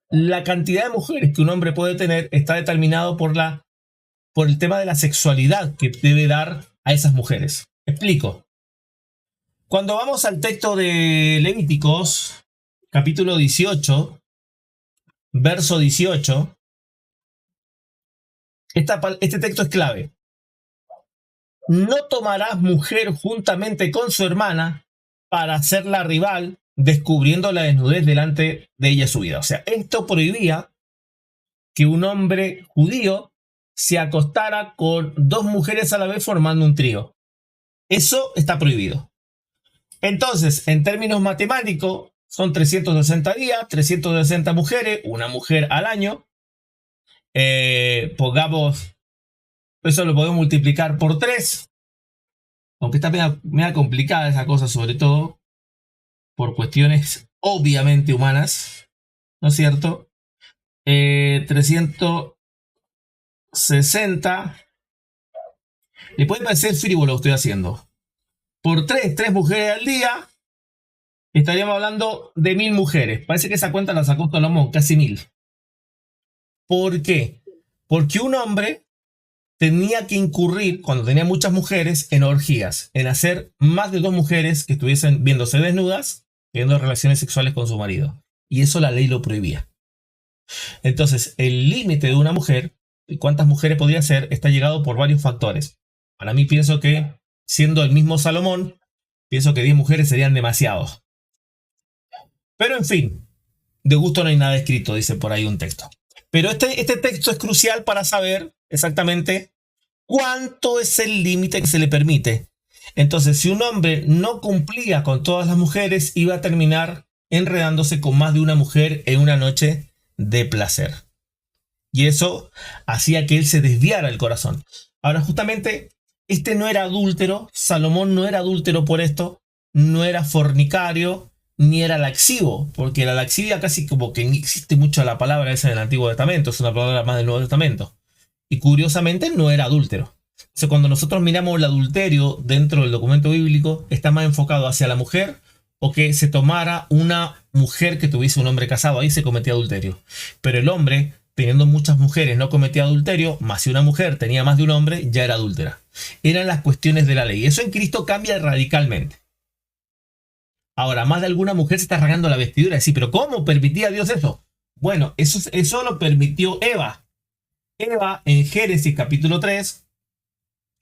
La cantidad de mujeres que un hombre puede tener está determinado por el tema de la sexualidad que debe dar a esas mujeres. Explico. Cuando vamos al texto de Levíticos, capítulo 18, verso 18, este texto es clave. No tomarás mujer juntamente con su hermana para hacerla rival, descubriendo la desnudez delante de ella su vida. O sea, esto prohibía que un hombre judío se acostara con 2 mujeres a la vez formando un trío. Eso está prohibido. Entonces, en términos matemáticos, son 360 días, 360 mujeres, una mujer al año. Pongamos, eso lo podemos multiplicar por 3. Aunque está media complicada esa cosa, sobre todo por cuestiones obviamente humanas, ¿no es cierto? 360. Le puede parecer frívolo lo que estoy haciendo. Por 3 mujeres al día, estaríamos hablando de 1000 mujeres. Parece que esa cuenta la sacó Salomón, casi 1000. ¿Por qué? Porque un hombre tenía que incurrir, cuando tenía muchas mujeres, en orgías, en hacer más de 2 mujeres que estuviesen viéndose desnudas, teniendo relaciones sexuales con su marido. Y eso la ley lo prohibía. Entonces, el límite de una mujer, y cuántas mujeres podría ser, está llegado por varios factores. Para mí pienso que, siendo el mismo Salomón, pienso que 10 mujeres serían demasiados. Pero en fin, de gusto no hay nada escrito, dice por ahí un texto. Pero este texto es crucial para saber exactamente cuánto es el límite que se le permite. Entonces, si un hombre no cumplía con todas las mujeres, iba a terminar enredándose con más de una mujer en una noche de placer. Y eso hacía que él se desviara el corazón. Ahora, justamente, este no era adúltero, Salomón no era adúltero por esto, no era fornicario, ni era laxivo, porque la laxivia casi como que ni existe mucho la palabra esa en el Antiguo Testamento, es una palabra más del Nuevo Testamento. Y curiosamente no era adúltero. O sea, cuando nosotros miramos el adulterio dentro del documento bíblico, está más enfocado hacia la mujer o que se tomara una mujer que tuviese un hombre casado, ahí se cometía adulterio. Pero el hombre, teniendo muchas mujeres, no cometía adulterio, más si una mujer tenía más de un hombre, ya era adúltera. Eran las cuestiones de la ley. Eso en Cristo cambia radicalmente. Ahora, más de alguna mujer se está rasgando la vestidura y decir, ¿pero cómo permitía Dios eso? Bueno, eso lo permitió Eva. Eva, en Génesis capítulo 3,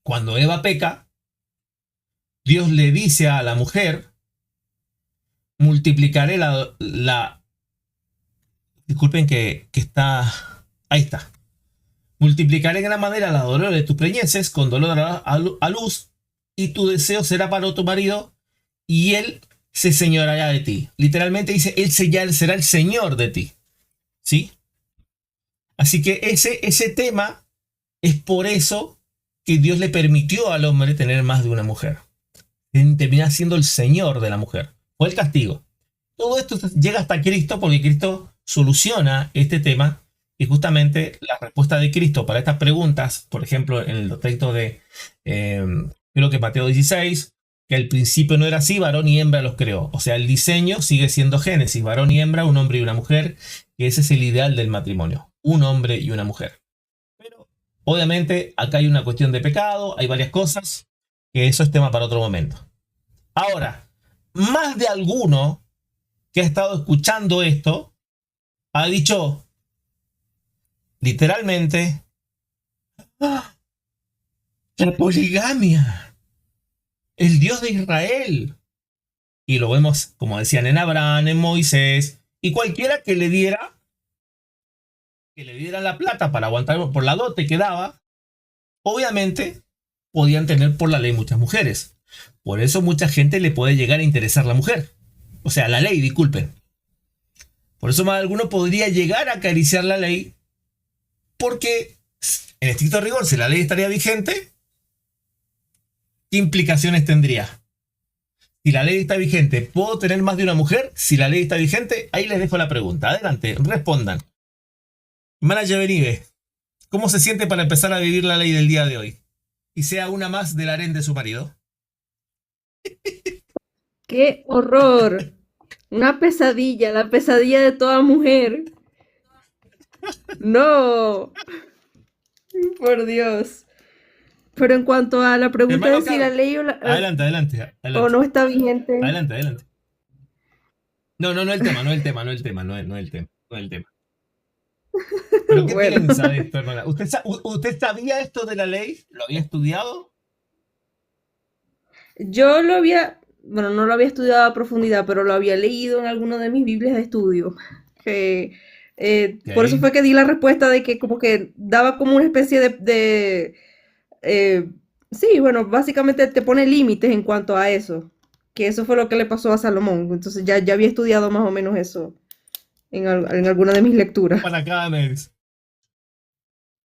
cuando Eva peca, Dios le dice a la mujer, multiplicaré disculpen que está, ahí está. Multiplicaré en gran manera la dolor de tus preñeces con dolor a luz, y tu deseo será para tu marido, y él se señoreará de ti. Literalmente dice, él será el señor de ti. ¿Sí? Así que ese tema es por eso que Dios le permitió al hombre tener más de una mujer. Termina siendo el señor de la mujer. Fue el castigo. Todo esto llega hasta Cristo porque Cristo soluciona este tema, y justamente la respuesta de Cristo para estas preguntas, por ejemplo, en el texto de creo que Mateo 16, que al principio no era así, varón y hembra los creó. O sea, el diseño sigue siendo Génesis, varón y hembra, un hombre y una mujer, que ese es el ideal del matrimonio, un hombre y una mujer. Pero obviamente acá hay una cuestión de pecado, hay varias cosas, que eso es tema para otro momento. Ahora, más de alguno que ha estado escuchando esto ha dicho literalmente, ¡ah! La poligamia, el Dios de Israel. Y lo vemos, como decían, en Abraham, en Moisés, y cualquiera que le diera la plata para aguantar por la dote que daba, obviamente podían tener por la ley muchas mujeres. Por eso mucha gente le puede llegar a interesar la mujer. O sea, la ley, disculpen. Por eso más de alguno podría llegar a acariciar la ley, porque en estricto rigor, si la ley estaría vigente, ¿qué implicaciones tendría? Si la ley está vigente, ¿puedo tener más de una mujer? Si la ley está vigente, ahí les dejo la pregunta. Adelante, respondan. Manager Benigue, ¿cómo se siente para empezar a vivir la ley del día de hoy? Y sea una más del harén de su marido. ¡Qué horror! Una pesadilla, la pesadilla de toda mujer. No, por Dios. Pero en cuanto a la pregunta Hermano de si la Carlos, ley adelante. o no está vigente, Adelante. No es el tema, no es el tema. ¿Pero qué bueno, piensa de esto, hermana? ¿Usted sabía esto de la ley? ¿Lo había estudiado? yo lo había, bueno, no lo había estudiado a profundidad, pero lo había leído en alguno de mis Biblias de estudio. Que, por eso Ok. fue que di la respuesta de que como que daba como una especie eh, sí, bueno, básicamente te pone límites en cuanto a eso, que eso fue lo que le pasó a Salomón. Entonces ya había estudiado más o menos eso en alguna de mis lecturas. Para cada mes.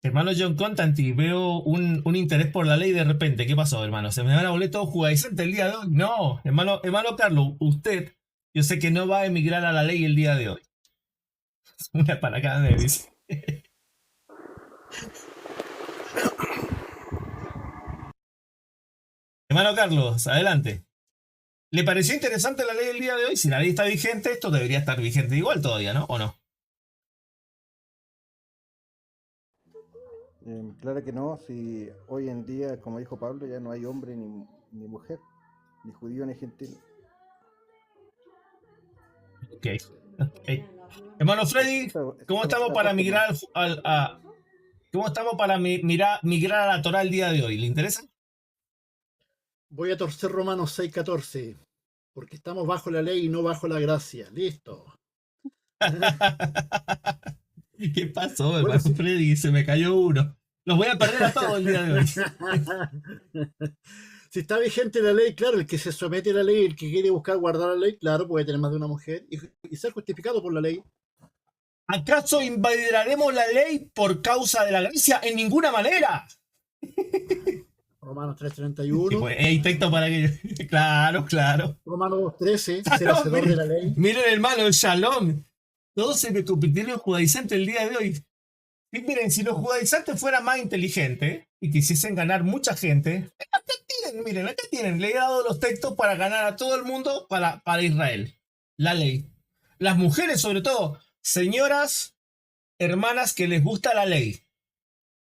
Hermano John Constantine, veo un interés por la ley de repente. ¿Qué pasó, hermano? ¿Se me van a volver todo judaizante el día de hoy? No, hermano Carlos, usted, yo sé que no va a emigrar a la ley el día de hoy. Una para cada mes, dice. Hermano Carlos, adelante. ¿Le pareció interesante la ley del día de hoy? Si la ley está vigente, esto debería estar vigente igual todavía, ¿no? ¿O no? Claro que no, si hoy en día, como dijo Pablo, ya no hay hombre ni mujer, ni judío ni gentil. Ok. Ok. Hermano Freddy, ¿cómo estamos para migrar ¿cómo estamos para migrar a la Torah el día de hoy? ¿Le interesa? Voy a torcer Romanos 6:14, porque estamos bajo la ley y no bajo la gracia. Listo. ¿Qué pasó, Bueno, hermano sí. Freddy? Se me cayó uno. Los voy a perder a todos el día de hoy. Si está vigente la ley, claro, el que se somete a la ley, el que quiere buscar guardar la ley, claro, puede tener más de una mujer y ser justificado por la ley. ¿Acaso invalidaremos la ley por causa de la gracia? En ninguna manera. Romanos Sí, 3:31, pues, hay texto para que. Claro, claro. Romanos 2:13, ser Shalom, hacedor de la ley. miren, hermano, el shalom. Todos se me convirtieron en judaizantes el día de hoy. Y miren, si los judaizantes fueran más inteligentes y quisiesen ganar mucha gente, acá tienen, miren, acá tienen. Le he dado los textos para ganar a todo el mundo para Israel. La ley. Las mujeres, sobre todo, señoras, hermanas que les gusta la ley.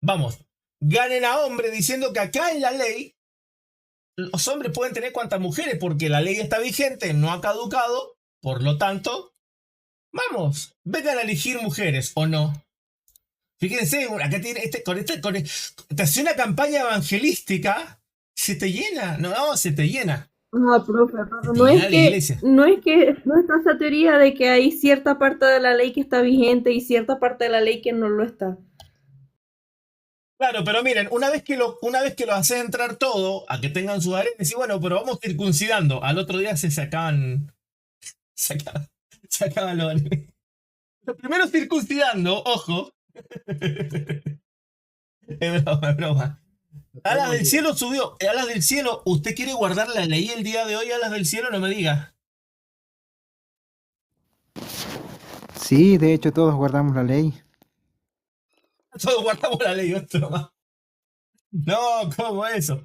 Vamos, ganen a hombres diciendo que acá en la ley los hombres pueden tener cuantas mujeres porque la ley está vigente, no ha caducado, por lo tanto, vamos, vengan a elegir mujeres o no. Fíjense, acá tiene te hace una campaña evangelística, se te llena, no, se te llena. No, profe, pero Se te no llena es la iglesia. no está esa teoría de que hay cierta parte de la ley que está vigente y cierta parte de la ley que no lo está. Claro, pero miren, una vez que lo haces entrar todo, a que tengan sus arenas, y bueno, pero vamos circuncidando. Al otro día se acaban los arenes. Lo primero circuncidando, ojo. Es broma, es broma. Alas del cielo subió. Alas del cielo, ¿usted quiere guardar la ley el día de hoy, Alas del cielo? No me diga. Sí, de hecho todos guardamos la ley. Todos guardamos la ley, otro más. No, ¿cómo eso?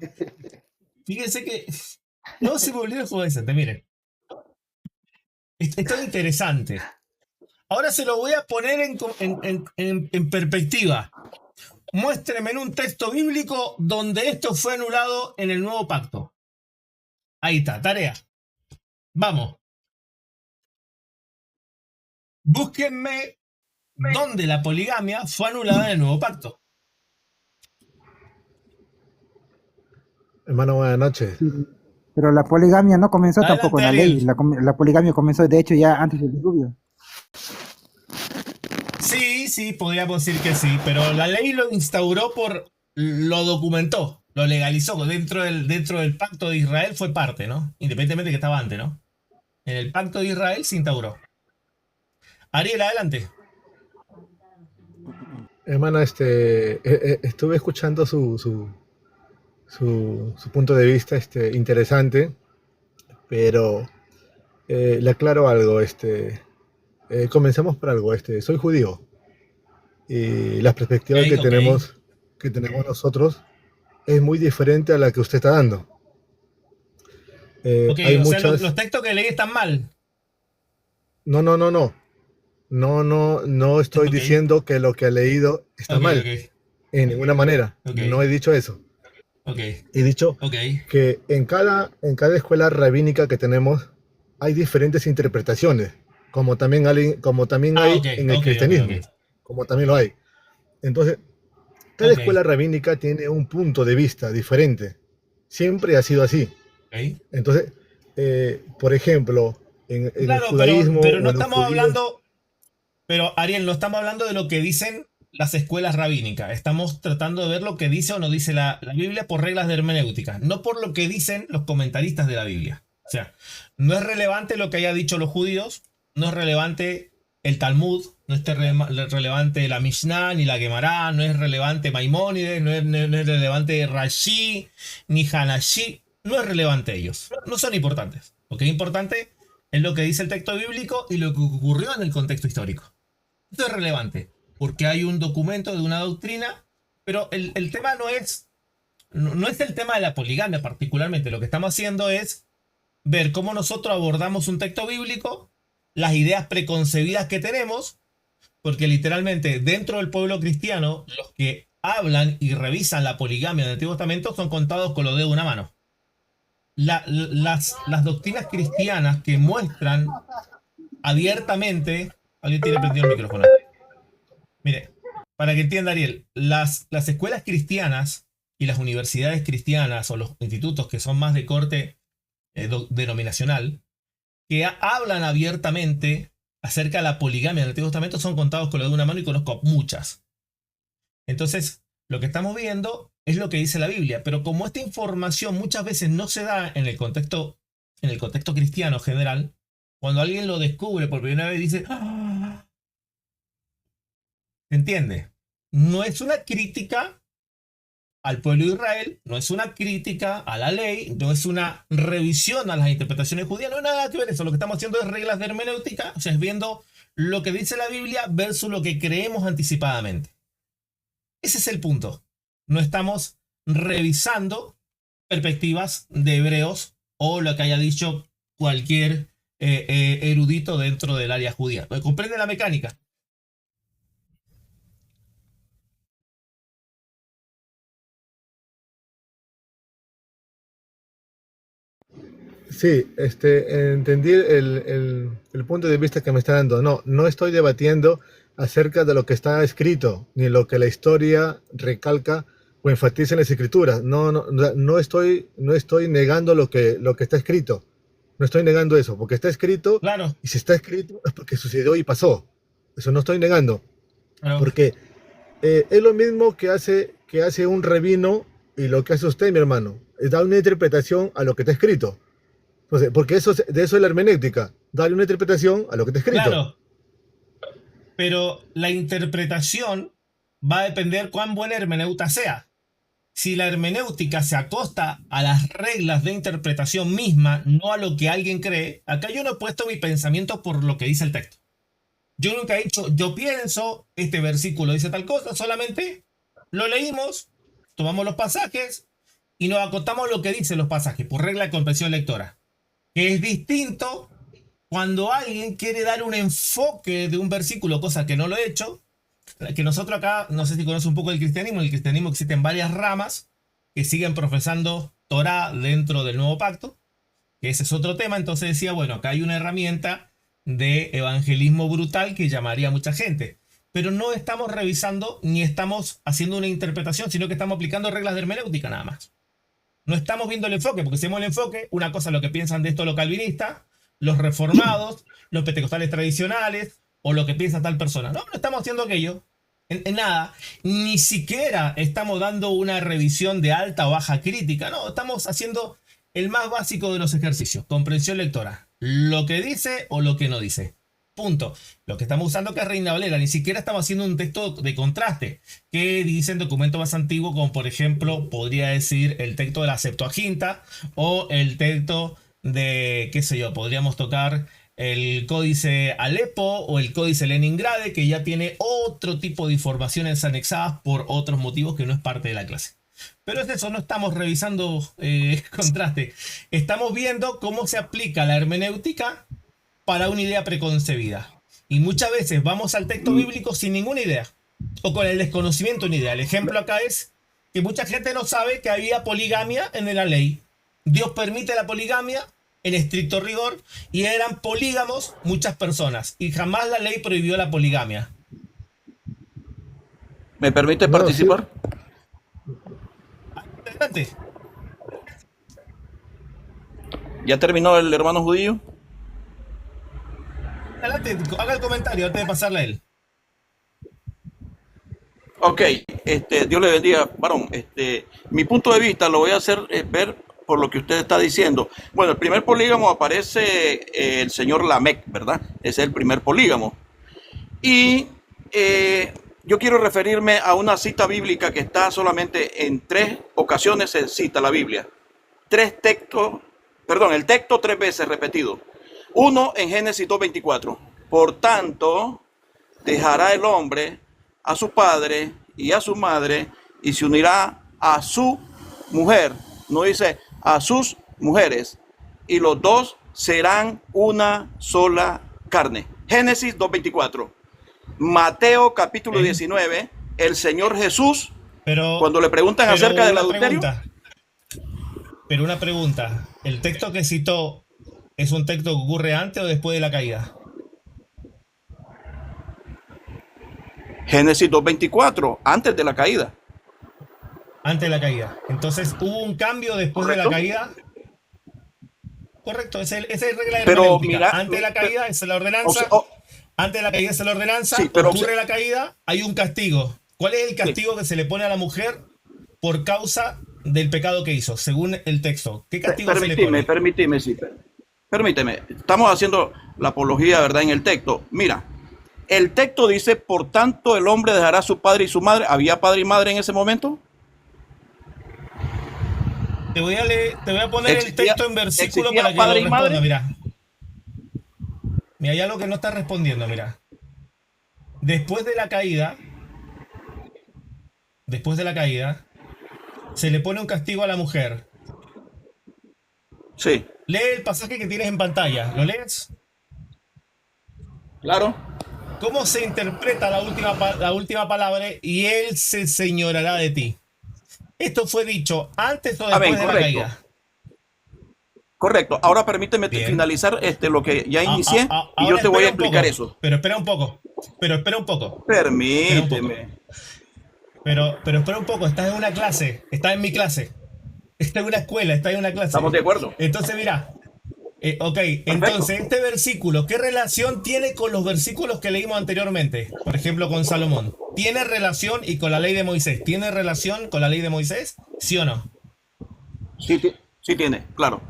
Fíjense que no se volvió el juego decente, miren. Esto es interesante. Ahora se lo voy a poner en perspectiva. Muéstreme en un texto bíblico donde esto fue anulado en el nuevo pacto. Ahí está, tarea. Vamos. Búsquenme donde la poligamia fue anulada en el nuevo pacto. Hermano, buenas noches. Pero la poligamia no comenzó Adelante, tampoco en la Ariel. ley. La poligamia comenzó de hecho ya antes del diluvio. Sí, podríamos decir que sí, pero la ley lo instauró lo documentó, lo legalizó. Dentro del pacto de Israel fue parte, ¿no? Independientemente de que estaba antes, ¿no? En el pacto de Israel se instauró. Ariel, adelante. Hermano, estuve escuchando su punto de vista interesante, pero le aclaro algo. Comencemos por algo. Soy judío y la perspectiva Ok, que ok. tenemos nosotros es muy diferente a la que usted está dando. Ok, Hay o sea, muchas. los textos que leí están mal. No. No estoy Ok, diciendo que lo que he leído está ok, mal, ok, en ninguna manera. ok, No he dicho eso. ok, He dicho ok. que en cada escuela rabínica que tenemos hay diferentes interpretaciones, como también hay Ok, en el ok, cristianismo, ok, como también lo hay. Entonces, cada ok, escuela rabínica tiene un punto de vista diferente. Siempre ha sido así. ok. Entonces, por ejemplo, en el Claro, judaísmo pero no o en los estamos judíos, hablando, pero Ariel, no estamos hablando de lo que dicen las escuelas rabínicas. Estamos tratando de ver lo que dice o no dice la Biblia por reglas de hermenéutica, no por lo que dicen los comentaristas de la Biblia. O sea, no es relevante lo que haya dicho los judíos, no es relevante el Talmud, no es relevante la Mishnah ni la Gemara, no es relevante Maimónides, no es relevante Rashi ni Hanashi, no es relevante ellos, no son importantes. Lo que es importante es lo que dice el texto bíblico y lo que ocurrió en el contexto histórico. Esto es relevante, porque hay un documento de una doctrina, pero el tema no es el tema de la poligamia particularmente. Lo que estamos haciendo es ver cómo nosotros abordamos un texto bíblico, las ideas preconcebidas que tenemos, porque literalmente dentro del pueblo cristiano, los que hablan y revisan la poligamia del Antiguo Testamento son contados con los dedos de una mano. Las doctrinas cristianas que muestran abiertamente... Alguien tiene prendido el micrófono. Mire, para que entienda Ariel, las escuelas cristianas y las universidades cristianas o los institutos que son más de corte denominacional, que hablan abiertamente acerca de la poligamia del Antiguo Testamento son contados con lo de una mano y conozco muchas. Entonces, lo que estamos viendo es lo que dice la Biblia, pero como esta información muchas veces no se da en el contexto cristiano general, cuando alguien lo descubre por primera vez dice, ¡ah! ¿Se entiende? No es una crítica al pueblo de Israel, no es una crítica a la ley, no es una revisión a las interpretaciones judías, no hay nada que ver eso. Lo que estamos haciendo es reglas de hermenéutica, o sea, es viendo lo que dice la Biblia versus lo que creemos anticipadamente. Ese es el punto. No estamos revisando perspectivas de hebreos o lo que haya dicho cualquier erudito dentro del área judía. ¿Comprende la mecánica? Sí, entendí el punto de vista que me está dando. No estoy debatiendo acerca de lo que está escrito, ni lo que la historia recalca o enfatiza en las escrituras. No estoy negando lo que está escrito. No estoy negando eso, porque está escrito, Claro, y si está escrito es porque sucedió y pasó. Eso no estoy negando, claro. porque es lo mismo que hace un rabino y lo que hace usted, mi hermano. Es dar una interpretación a lo que está escrito. Entonces, porque de eso es la hermenéutica, darle una interpretación a lo que está escrito. Claro, pero la interpretación va a depender cuán buena hermeneuta sea. Si la hermenéutica se acosta a las reglas de interpretación misma, no a lo que alguien cree, acá yo no he puesto mi pensamiento por lo que dice el texto. Yo nunca he dicho, yo pienso, este versículo dice tal cosa, solamente lo leímos, tomamos los pasajes y nos acotamos a lo que dicen los pasajes, por regla de comprensión lectora. Que es distinto cuando alguien quiere dar un enfoque de un versículo, cosa que no lo he hecho, que nosotros acá, no sé si conoce un poco del cristianismo, en el cristianismo existen varias ramas que siguen profesando Torá dentro del nuevo pacto, que ese es otro tema. Entonces decía, bueno, acá hay una herramienta de evangelismo brutal que llamaría a mucha gente, pero no estamos revisando ni estamos haciendo una interpretación, sino que estamos aplicando reglas de hermenéutica nada más. No estamos viendo el enfoque, porque si vemos el enfoque, una cosa es lo que piensan de esto los calvinistas, los reformados, los pentecostales tradicionales, o lo que piensa tal persona. No estamos haciendo aquello, en nada. Ni siquiera estamos dando una revisión de alta o baja crítica. No, estamos haciendo el más básico de los ejercicios, comprensión lectora. Lo que dice o lo que no dice. Punto. Lo que estamos usando que es Reina Valera, ni siquiera estamos haciendo un texto de contraste que dice en documento más antiguo, como por ejemplo podría decir el texto de la Septuaginta o el texto de, qué sé yo, podríamos tocar el códice Alepo o el códice Leningrade, que ya tiene otro tipo de informaciones anexadas por otros motivos que no es parte de la clase. Pero es eso, no estamos revisando contraste. Estamos viendo cómo se aplica la hermenéutica para una idea preconcebida. Y muchas veces vamos al texto bíblico sin ninguna idea, o con el desconocimiento de una idea. El ejemplo acá es que mucha gente no sabe que había poligamia en la ley. Dios permite la poligamia en estricto rigor y eran polígamos muchas personas y jamás la ley prohibió la poligamia. ¿Me permite No, participar? Adelante. ¿Ya terminó el hermano judío? Adelante, haga el comentario antes de pasarle a él. Ok, Dios le bendiga, varón. Mi punto de vista lo voy a hacer ver por lo que usted está diciendo. Bueno, el primer polígamo aparece el señor Lamec, ¿verdad? Ese es el primer polígamo. Y yo quiero referirme a una cita bíblica que está solamente en 3 ocasiones se cita la Biblia. El texto 3 veces repetido. Uno en Génesis 2:24. Por tanto, dejará el hombre a su padre y a su madre y se unirá a su mujer. No dice a sus mujeres. Y los dos serán una sola carne. Génesis 2:24. Mateo capítulo 19. El Señor Jesús Pero, Cuando le preguntan pero acerca del una adulterio, pregunta, pero una pregunta. ¿El texto que citó es un texto que ocurre antes o después de la caída? Génesis 2:24, antes de la caída, Antes de la caída. Entonces, ¿hubo un cambio después de la ¿correcto? caída? Correcto, esa es regla Pero hermenéutica. mira, Antes de la caída es la o sea, ordenanza. Antes de la caída es la ordenanza. sí, pero Ocurre la caída, hay un castigo. ¿Cuál es el sí, castigo que se le pone a la mujer por causa del pecado que hizo, según el texto? ¿Qué castigo se le pone? permíteme, sí, permíteme. Estamos haciendo la apología, ¿verdad? En el texto. Mira, el texto dice, por tanto, el hombre dejará a su padre y su madre. ¿Había padre y madre en ese momento? Te voy a poner el ¿Existía, texto en versículo existía para que lo padre y responda. madre? Mira, mira, ya lo que no está respondiendo, mira. Después de la caída, después de la caída, se le pone un castigo a la mujer. Sí, Lee el pasaje que tienes en pantalla. ¿Lo lees? claro. ¿Cómo se interpreta la última palabra? Y él se señorará de ti. ¿Esto fue dicho antes o Amén, después de la correcto. caída? Correcto. Ahora permíteme Bien. finalizar lo que ya inicié y yo Ahora te voy a espera un explicar poco. eso. Pero espera un poco. Pero espera un poco. Espera un poco. Permíteme. Pero espera un poco. Estás en una clase. Estás en mi clase. Estás en una escuela. Estás en una clase. ¿Estamos de acuerdo? Entonces, mira. Ok, Perfecto. entonces este versículo, ¿qué relación tiene con los versículos que leímos anteriormente? Por ejemplo, con Salomón. ¿Tiene relación y con la ley de Moisés? ¿Tiene relación con la ley de Moisés? ¿Sí o no? Sí, sí tiene, claro.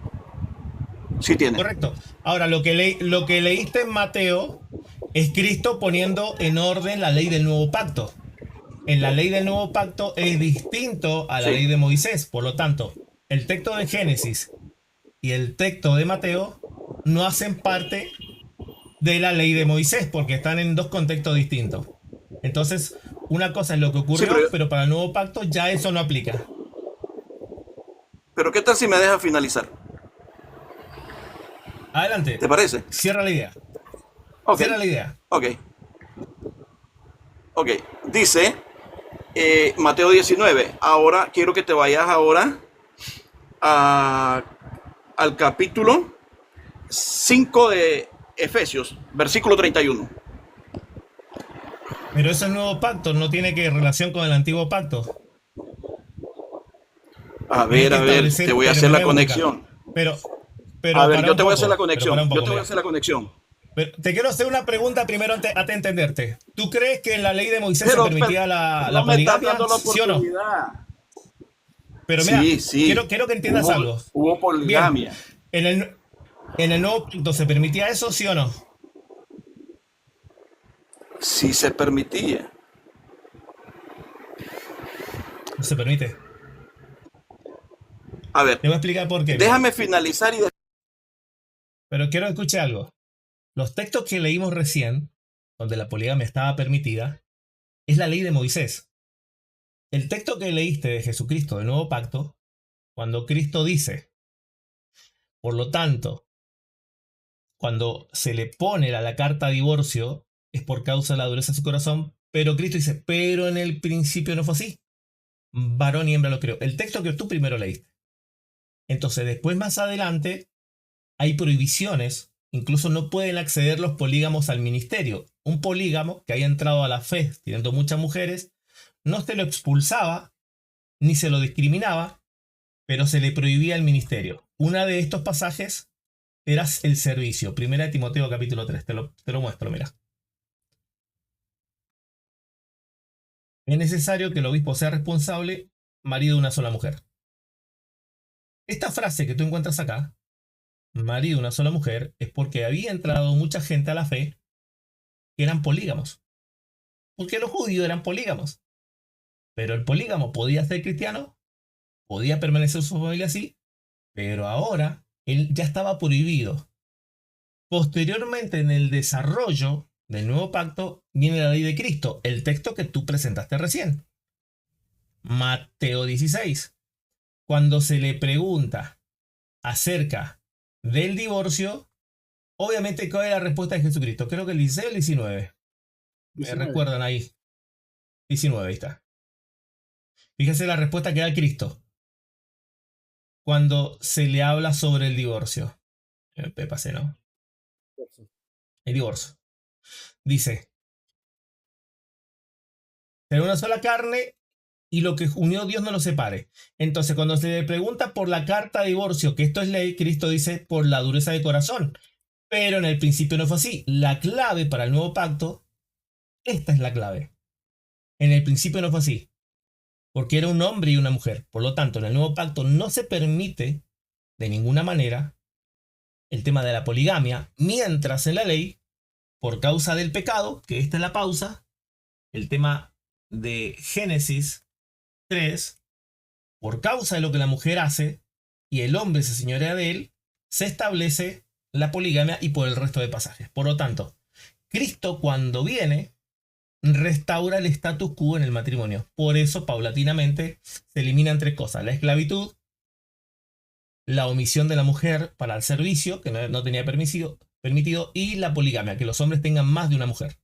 Sí tiene. Correcto. Ahora, lo que leíste en Mateo es Cristo poniendo en orden la ley del nuevo pacto. En la ley del nuevo pacto es distinto a la ley Sí. de Moisés. Por lo tanto, el texto de Génesis y el texto de Mateo no hacen parte de la ley de Moisés porque están en dos contextos distintos. Entonces, una cosa es lo que ocurrió, Sí, pero para el nuevo pacto ya eso no aplica. Pero ¿qué tal si me deja finalizar? Adelante, ¿Te parece? cierra la idea. Ok, Cierra la idea. ok. Ok. Dice Mateo 19. Ahora quiero que te vayas ahora al capítulo 5 de Efesios, versículo 31. Pero ese nuevo pacto no tiene que relación con el antiguo pacto. A Tiene ver, que a ver, establecer te voy a hacer la hermenéutica. conexión. Pero A ver, para yo un te voy a hacer poco, la pero para conexión. un Yo poco, te voy a mira. hacer la conexión. Pero te quiero hacer una pregunta primero antes de entenderte. ¿Tú crees que en la ley de Moisés se Pero permitía la no me estás poligamia? dando la ¿Sí o no? oportunidad. Pero mira, Sí, sí. quiero que entiendas algo. Hubo Bien, poligamia. en el nuevo pacto se permitía eso, ¿sí o no? Sí se permitía. No se permite. A ver, Te voy a explicar por qué. Mira. déjame finalizar y Pero quiero que escuche algo. Los textos que leímos recién, donde la poligamia estaba permitida, es la ley de Moisés. El texto que leíste de Jesucristo, del nuevo pacto, cuando Cristo dice, por lo tanto, cuando se le pone la carta de divorcio, es por causa de la dureza de su corazón, pero Cristo dice, pero en el principio no fue así. Varón y hembra lo creó. El texto que tú primero leíste. Entonces, después más adelante, hay prohibiciones. Incluso no pueden acceder los polígamos al ministerio. Un polígamo que haya entrado a la fe teniendo muchas mujeres, no se lo expulsaba ni se lo discriminaba, pero se le prohibía el ministerio. Una de estos pasajes era el servicio. Primera de Timoteo capítulo 3. Te lo muestro, mira. Es necesario que el obispo sea responsable, marido de una sola mujer. Esta frase que tú encuentras acá, marido de una sola mujer, es porque había entrado mucha gente a la fe que eran polígamos. Porque los judíos eran polígamos. Pero el polígamo podía ser cristiano, podía permanecer su familia así, pero ahora él ya estaba prohibido. Posteriormente, en el desarrollo del nuevo pacto, viene la ley de Cristo, el texto que tú presentaste recién. Mateo 16. Cuando se le pregunta acerca del divorcio, obviamente, ¿cuál es la respuesta de Jesucristo? Creo que el 16 o el 19. Me 19. recuerdan ahí. 19, ahí está. Fíjese la respuesta que da Cristo cuando se le habla sobre el divorcio. Pasé, ¿no? El divorcio. Dice, será una sola carne y lo que unió Dios no lo separe. Entonces, cuando se le pregunta por la carta de divorcio, que esto es ley, Cristo dice por la dureza de corazón. Pero en el principio no fue así. La clave para el nuevo pacto, esta es la clave. En el principio no fue así, porque era un hombre y una mujer. Por lo tanto, en el nuevo pacto no se permite de ninguna manera el tema de la poligamia, mientras en la ley, por causa del pecado, que esta es la pausa, el tema de Génesis 3, por causa de lo que la mujer hace y el hombre se señorea de él, se establece la poligamia y por el resto de pasajes. Por lo tanto, Cristo cuando viene restaura el status quo en el matrimonio. Por eso, paulatinamente, se eliminan 3 cosas: la esclavitud, la omisión de la mujer para el servicio, que no tenía permitido, y la poligamia, que los hombres tengan más de una mujer.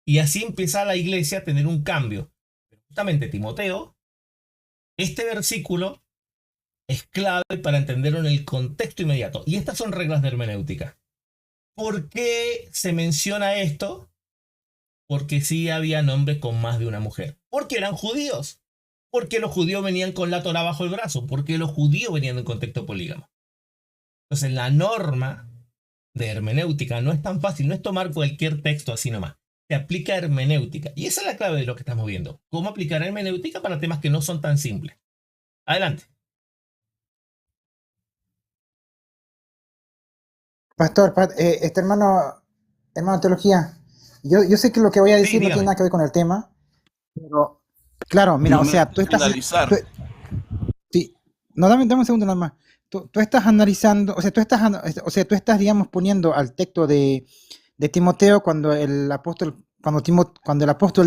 Y así empieza la iglesia a tener un cambio. Justamente Timoteo, este versículo es clave para entenderlo en el contexto inmediato. Y estas son reglas de hermenéutica. ¿Por qué se menciona esto? Porque sí había hombres con más de una mujer. Porque eran judíos. Porque los judíos venían con la Torá bajo el brazo. Porque los judíos venían en contexto polígamo. Entonces la norma de hermenéutica no es tan fácil. No es tomar cualquier texto así nomás. Se aplica hermenéutica. Y esa es la clave de lo que estamos viendo. Cómo aplicar hermenéutica para temas que no son tan simples. Adelante. Pastor, hermano teología, yo sé que lo que voy a decir no dígame. tiene nada que ver con el tema, pero claro, mira, No o me sea, dejes finalizar. sí, no, dame un segundo nada más. Tú estás analizando, o sea, tú estás, digamos, poniendo al texto de Timoteo cuando el apóstol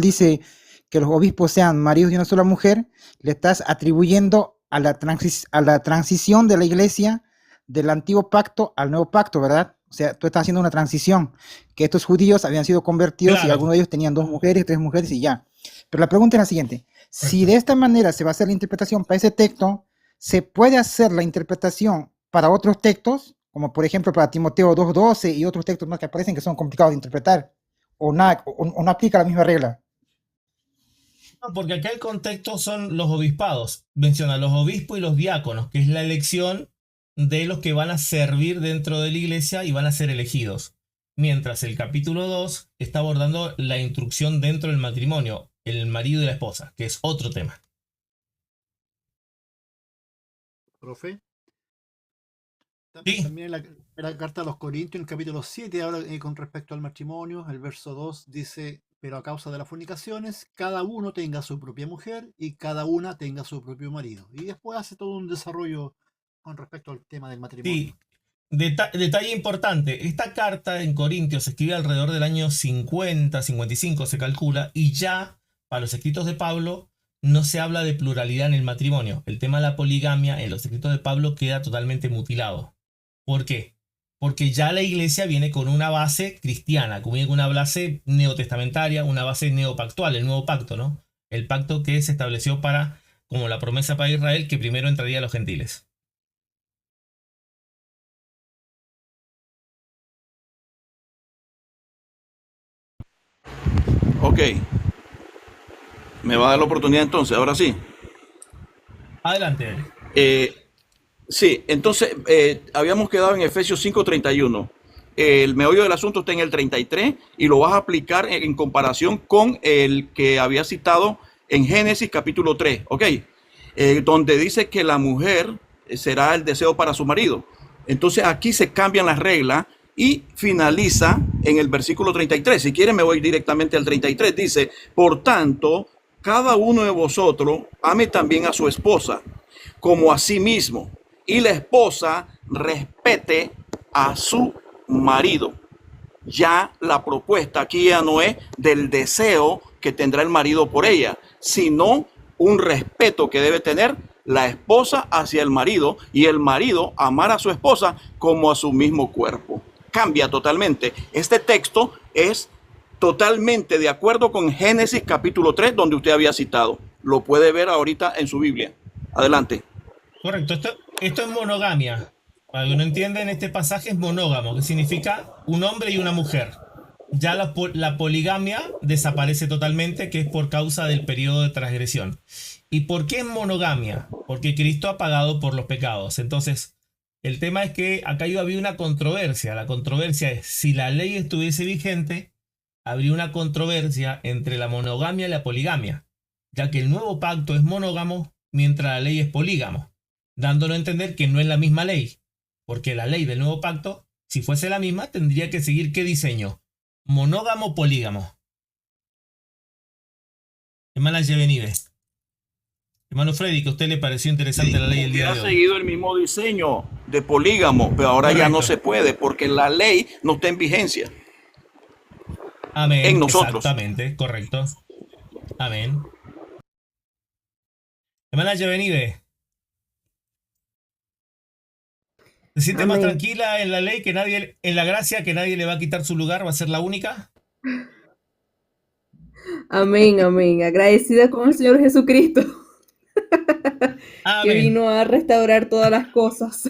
dice que los obispos sean maridos de una sola mujer, le estás atribuyendo a la transición de la iglesia del antiguo pacto al nuevo pacto, ¿verdad? O sea, tú estás haciendo una transición, que estos judíos habían sido convertidos y Claro. algunos de ellos tenían 2 mujeres, 3 mujeres y ya. Pero la pregunta es la siguiente: si de esta manera se va a hacer la interpretación para ese texto, ¿se puede hacer la interpretación para otros textos, como por ejemplo para Timoteo 2:12 y otros textos más que aparecen que son complicados de interpretar? ¿O no aplica la misma regla? No, porque acá el contexto son los obispados. Menciona los obispos y los diáconos, que es la elección de los que van a servir dentro de la iglesia y van a ser elegidos. Mientras el capítulo 2 está abordando la instrucción dentro del matrimonio, el marido y la esposa, que es otro tema. Profe. Sí. También en la carta a los Corintios, en el capítulo 7, habla con respecto al matrimonio, el verso 2 dice: pero a causa de las fornicaciones, cada uno tenga su propia mujer y cada una tenga su propio marido. Y después hace todo un desarrollo con respecto al tema del matrimonio. Sí. Detalle importante, esta carta en Corintios se escribe alrededor del año 50, 55 se calcula, y ya para los escritos de Pablo no se habla de pluralidad en el matrimonio. El tema de la poligamia en los escritos de Pablo queda totalmente mutilado. ¿Por qué? Porque ya la iglesia viene con una base cristiana, viene con una base neotestamentaria, una base neopactual, el nuevo pacto, ¿no? El pacto que se estableció para, como la promesa para Israel, que primero entraría a los gentiles. Ok. Me va a dar la oportunidad entonces, ahora sí. Adelante, Eric. Sí, entonces habíamos quedado en Efesios 5:31. El meollo del asunto está en el 33 y lo vas a aplicar en comparación con el que había citado en Génesis capítulo 3, ¿ok? Donde dice que la mujer será el deseo para su marido. Entonces aquí se cambian las reglas y finaliza en el versículo 33. Si quieren me voy directamente al 33. Dice: por tanto, cada uno de vosotros ame también a su esposa como a sí mismo, y la esposa respete a su marido. Ya la propuesta aquí ya no es del deseo que tendrá el marido por ella, sino un respeto que debe tener la esposa hacia el marido y el marido amar a su esposa como a su mismo cuerpo. Cambia totalmente. Este texto es totalmente de acuerdo con Génesis capítulo 3, donde usted había citado. lo puede ver ahorita en su Biblia. Adelante. Correcto, esto es monogamia. Para que uno entienda, en este pasaje es monógamo, que significa un hombre y una mujer. Ya la poligamia desaparece totalmente, que es por causa del periodo de transgresión. ¿Y por qué es monogamia? Porque Cristo ha pagado por los pecados. Entonces, el tema es que acá había una controversia. La controversia es, si la ley estuviese vigente, habría una controversia entre la monogamia y la poligamia, ya que el nuevo pacto es monógamo mientras la ley es polígamo, dándolo a entender que no es la misma ley, porque la ley del nuevo pacto, si fuese la misma, tendría que seguir ¿qué diseño? Monógamo polígamo. Hermana Yevenides. Hermano Freddy, que a usted le pareció interesante la ley el día Ha de hoy. seguido el mismo diseño de polígamo, pero ahora ya no Correcto. se puede porque la ley no está en vigencia Amén. en nosotros. Exactamente, correcto. Amén. Hermana Yevenides. ¿Se siente más Amén. tranquila en la ley, que nadie, en la gracia, que nadie le va a quitar su lugar, va a ser la única? Amén, amén. Agradecida con el Señor Jesucristo, que Amén. vino a restaurar todas las cosas.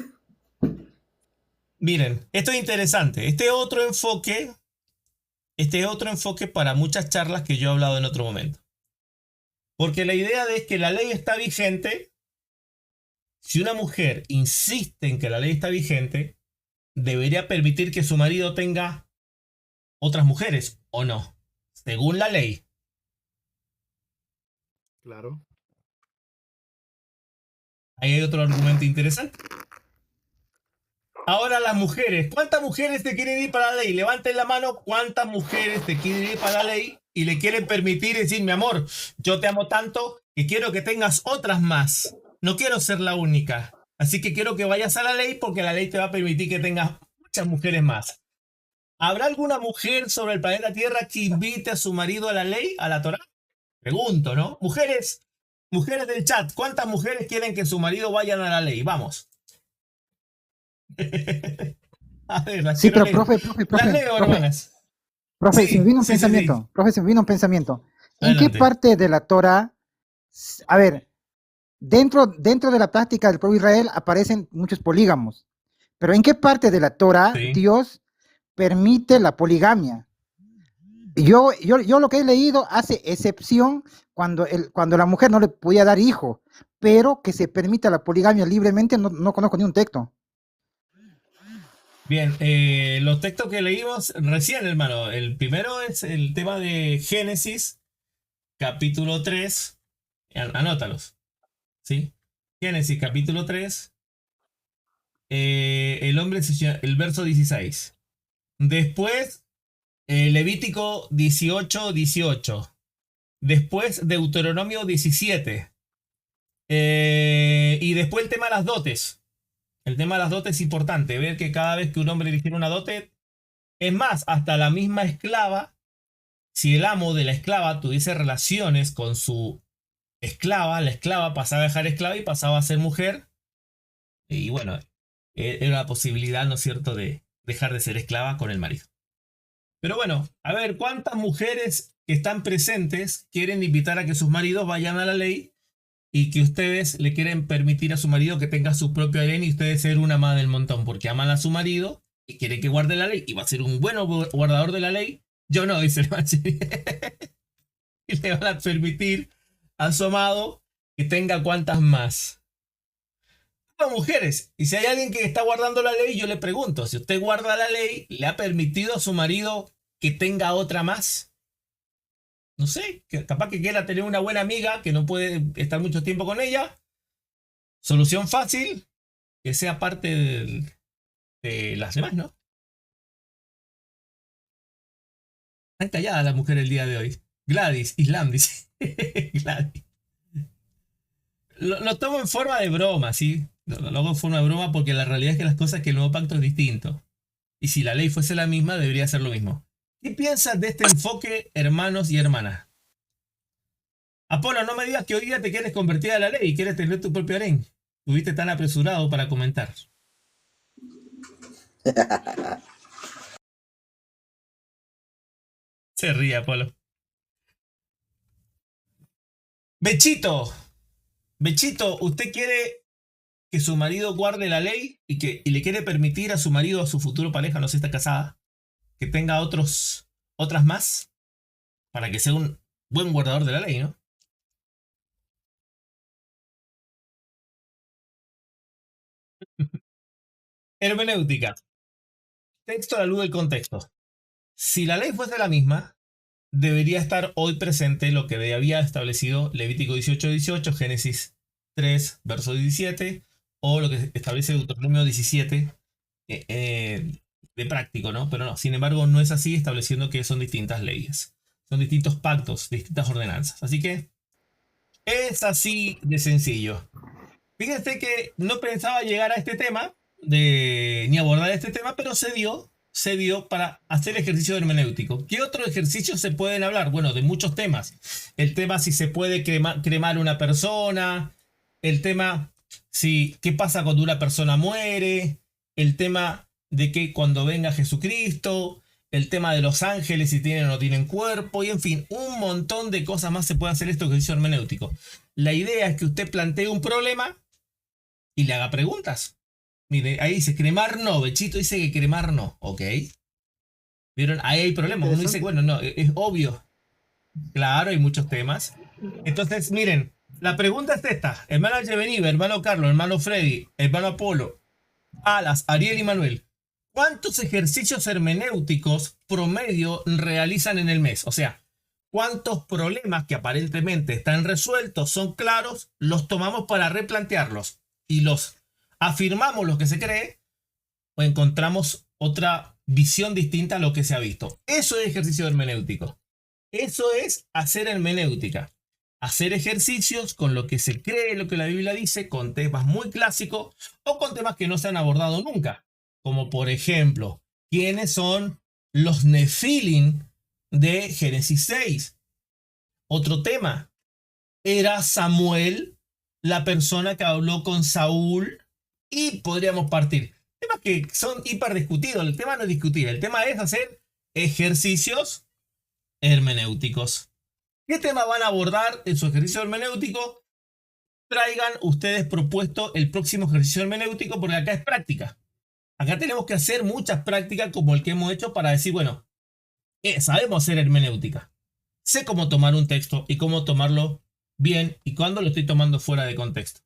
Miren, esto es interesante. Este es otro enfoque para muchas charlas que yo he hablado en otro momento. Porque la idea es que la ley está vigente. Si una mujer insiste en que la ley está vigente, debería permitir que su marido tenga otras mujeres, ¿o no? Según la ley. Claro. Ahí hay otro argumento interesante. Ahora las mujeres. ¿Cuántas mujeres te quieren ir para la ley? Levanten la mano. ¿Cuántas mujeres te quieren ir para la ley y le quieren permitir decir, mi amor, yo te amo tanto que quiero que tengas otras más? No quiero ser la única. Así que quiero que vayas a la ley porque la ley te va a permitir que tengas muchas mujeres más. ¿Habrá alguna mujer sobre el planeta Tierra que invite a su marido a la ley, a la Torá? Pregunto, ¿no? Mujeres del chat, ¿cuántas mujeres quieren que su marido vayan a la ley? Vamos. A ver, las Sí, quiero pero leer. Las leo, hermanas. profe, Sí, se me vino un sí, sí, sí. pensamiento. Profe, se me vino un pensamiento. ¿En Adelante. qué parte de la Torah, a ver, dentro de la práctica del pueblo de Israel aparecen muchos polígamos, pero en qué parte de la Torah Sí. Dios permite la poligamia? Yo lo que he leído hace excepción cuando la mujer no le podía dar hijo, pero que se permita la poligamia libremente, no conozco ni un texto. Bien, los textos que leímos recién, hermano. El primero es el tema de Génesis, capítulo 3. Anótalos. ¿Sí? Génesis, capítulo 3. El verso 16. Después, Levítico 18, 18. Después, Deuteronomio 17. Y después el tema de las dotes. El tema de las dotes es importante. Ver que cada vez que un hombre eligiera una dote, es más, hasta la misma esclava, si el amo de la esclava tuviese relaciones con su esclava, la esclava pasaba a dejar esclava y pasaba a ser mujer. Y bueno, era la posibilidad, ¿no es cierto?, de dejar de ser esclava con el marido. Pero bueno, a ver, ¿cuántas mujeres que están presentes quieren invitar a que sus maridos vayan a la ley y que ustedes le quieren permitir a su marido que tenga su propio harén y ustedes ser una más del montón porque aman a su marido y quieren que guarde la ley y va a ser un buen guardador de la ley? Yo no, dice el machi. Y le van a permitir a su amado que tenga cuantas más. No, mujeres. Y si hay alguien que está guardando la ley, yo le pregunto, si usted guarda la ley, ¿le ha permitido a su marido que tenga otra más? No sé, capaz que quiera tener una buena amiga que no puede estar mucho tiempo con ella. Solución fácil, que sea parte de las demás, ¿no? Están calladas las mujeres el día de hoy. Gladys, Islam, dice. Gladys. Lo tomo en forma de broma, ¿sí? Lo hago en forma de broma porque la realidad es que las cosas, que el nuevo pacto es distinto. Y si la ley fuese la misma, debería ser lo mismo. ¿Qué piensas de este enfoque, hermanos y hermanas? Apolo, no me digas que hoy día te quieres convertir a la ley y quieres tener tu propio harén. Estuviste tan apresurado para comentar. Se ríe, Apolo. Bechito, Bechito, ¿usted quiere que su marido guarde la ley y le quiere permitir a su marido, a su futuro pareja, no sé si está casada, que tenga otras más para que sea un buen guardador de la ley, ¿no? Hermenéutica. Texto a la luz del contexto. Si la ley fuese la misma, debería estar hoy presente lo que había establecido Levítico 18:18, Génesis 3, verso 17, o lo que establece Deuteronomio 17, de práctico, ¿no? Pero no, sin embargo, no es así, estableciendo que son distintas leyes, son distintos pactos, distintas ordenanzas. Así que es así de sencillo. Fíjense que no pensaba llegar a este tema, ni abordar este tema, pero se dio para hacer ejercicio hermenéutico. ¿Qué otros ejercicios se pueden hablar? Bueno, de muchos temas. El tema si se puede cremar una persona, el tema qué pasa cuando una persona muere, el tema de que cuando venga Jesucristo, el tema de los ángeles si tienen o no tienen cuerpo, y en fin, un montón de cosas más se puede hacer este ejercicio hermenéutico. La idea es que usted plantee un problema y le haga preguntas. Mire, ahí dice cremar no, Bechito dice que cremar no, ok. ¿Vieron? Ahí hay problemas. Uno dice, bueno, no, es obvio. Claro, hay muchos temas. Entonces, miren, la pregunta es esta. Hermana Yeveniva, hermano Carlos, hermano Freddy, hermano Apolo, Alas, Ariel y Manuel. ¿Cuántos ejercicios hermenéuticos promedio realizan en el mes? O sea, ¿cuántos problemas que aparentemente están resueltos, son claros, los tomamos para replantearlos y los afirmamos lo que se cree o encontramos otra visión distinta a lo que se ha visto? Eso es ejercicio hermenéutico. Eso es hacer hermenéutica. Hacer ejercicios con lo que se cree, lo que la Biblia dice, con temas muy clásicos o con temas que no se han abordado nunca. Como por ejemplo, ¿quiénes son los Nefilim de Génesis 6? Otro tema. ¿Era Samuel la persona que habló con Saúl? Y podríamos partir. Temas que son hiperdiscutidos. El tema no es discutir. El tema es hacer ejercicios hermenéuticos. ¿Qué tema van a abordar en su ejercicio hermenéutico? Traigan ustedes propuesto el próximo ejercicio hermenéutico, porque acá es práctica. Acá tenemos que hacer muchas prácticas como el que hemos hecho para decir, bueno, sabemos hacer hermenéutica. Sé cómo tomar un texto y cómo tomarlo bien y cuándo lo estoy tomando fuera de contexto.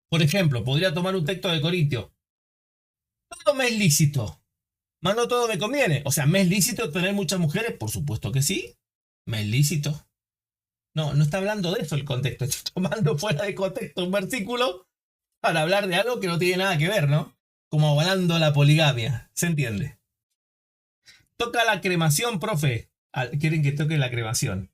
Por ejemplo, podría tomar un texto de Corintio. Todo me es lícito, mas no todo me conviene. O sea, ¿me es lícito tener muchas mujeres? Por supuesto que sí. Me es lícito. No, no está hablando de eso el contexto. Estoy tomando fuera de contexto un versículo para hablar de algo que no tiene nada que ver, ¿no? Como avalando la poligamia. ¿Se entiende? Toca la cremación, profe. Quieren que toque la cremación.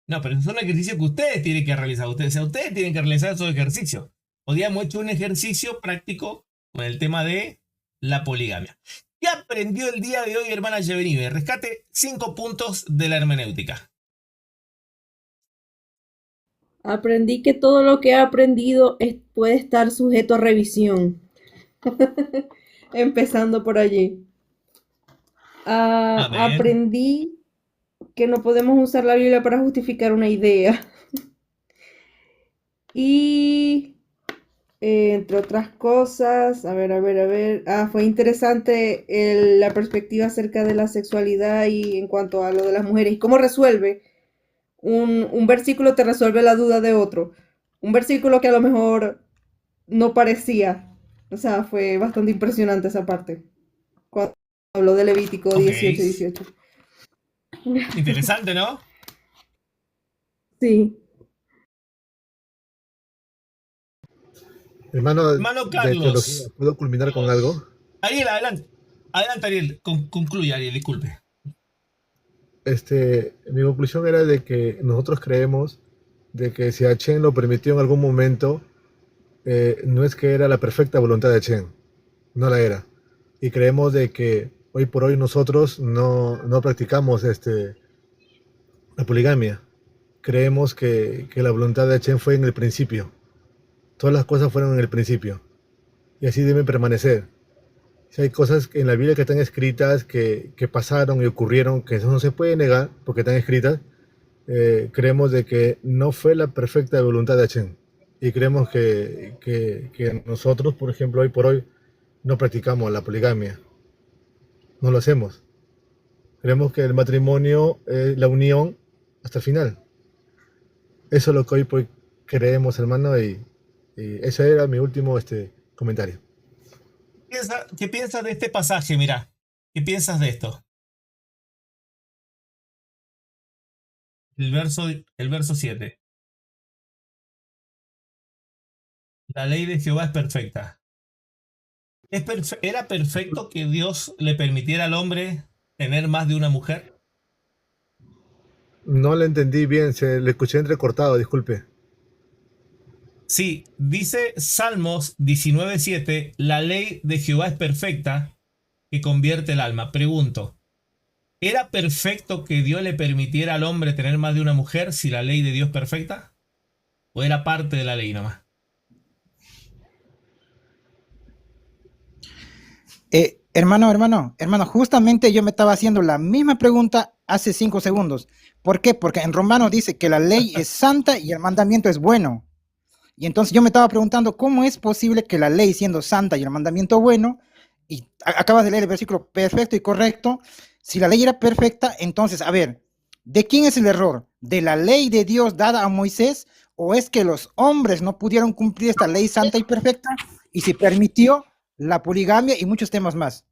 No, pero es un ejercicio que ustedes tienen que realizar. Ustedes tienen que realizar esos ejercicios. Hoy día hemos hecho un ejercicio práctico con el tema de la poligamia. ¿Qué aprendió el día de hoy, hermana Yevenive? Rescate 5 puntos de la hermenéutica. Aprendí que todo lo que he aprendido puede estar sujeto a revisión. Empezando por allí. Amén. Aprendí que no podemos usar la Biblia para justificar una idea. Y entre otras cosas, a ver. Fue interesante la perspectiva acerca de la sexualidad y en cuanto a lo de las mujeres y cómo resuelve un versículo, te resuelve la duda de otro. Un versículo que a lo mejor no parecía. O sea, fue bastante impresionante esa parte. Cuando habló de Levítico 18:18. Interesante, ¿no? Sí. Hermano de Carlos. teología, ¿puedo culminar con algo? Ariel, adelante. Adelante, Ariel. Concluye, Ariel, disculpe. Mi conclusión era de que nosotros creemos de que si Hashem lo permitió en algún momento, no es que era la perfecta voluntad de Hashem, no la era. Y creemos de que hoy por hoy nosotros no practicamos la poligamia. Creemos que la voluntad de Hashem fue en el principio. Todas las cosas fueron en el principio. Y así deben permanecer. Si hay cosas en la Biblia que están escritas, que pasaron y ocurrieron, que eso no se puede negar porque están escritas, creemos de que no fue la perfecta voluntad de Hashem. Y creemos que nosotros, por ejemplo, hoy por hoy, no practicamos la poligamia. No lo hacemos. Creemos que el matrimonio es la unión hasta el final. Eso es lo que hoy por hoy creemos, hermano, y ese era mi último comentario. ¿Qué piensas de este pasaje? Mira, ¿qué piensas de esto? El verso 7. La ley de Jehová es perfecta. ¿Era perfecto que Dios le permitiera al hombre tener más de una mujer? No le entendí bien, se le escuché entrecortado, disculpe. Sí, dice Salmos 19:7, la ley de Jehová es perfecta, que convierte el alma. Pregunto, ¿era perfecto que Dios le permitiera al hombre tener más de una mujer si la ley de Dios es perfecta? ¿O era parte de la ley nomás? Hermano, justamente yo me estaba haciendo la misma pregunta hace 5 segundos. ¿Por qué? Porque en Romanos dice que la ley es santa y el mandamiento es bueno. Y entonces yo me estaba preguntando cómo es posible que la ley siendo santa y el mandamiento bueno, y acabas de leer el versículo perfecto y correcto, si la ley era perfecta, entonces, a ver, ¿de quién es el error? ¿De la ley de Dios dada a Moisés? ¿O es que los hombres no pudieron cumplir esta ley santa y perfecta y se permitió la poligamia y muchos temas más?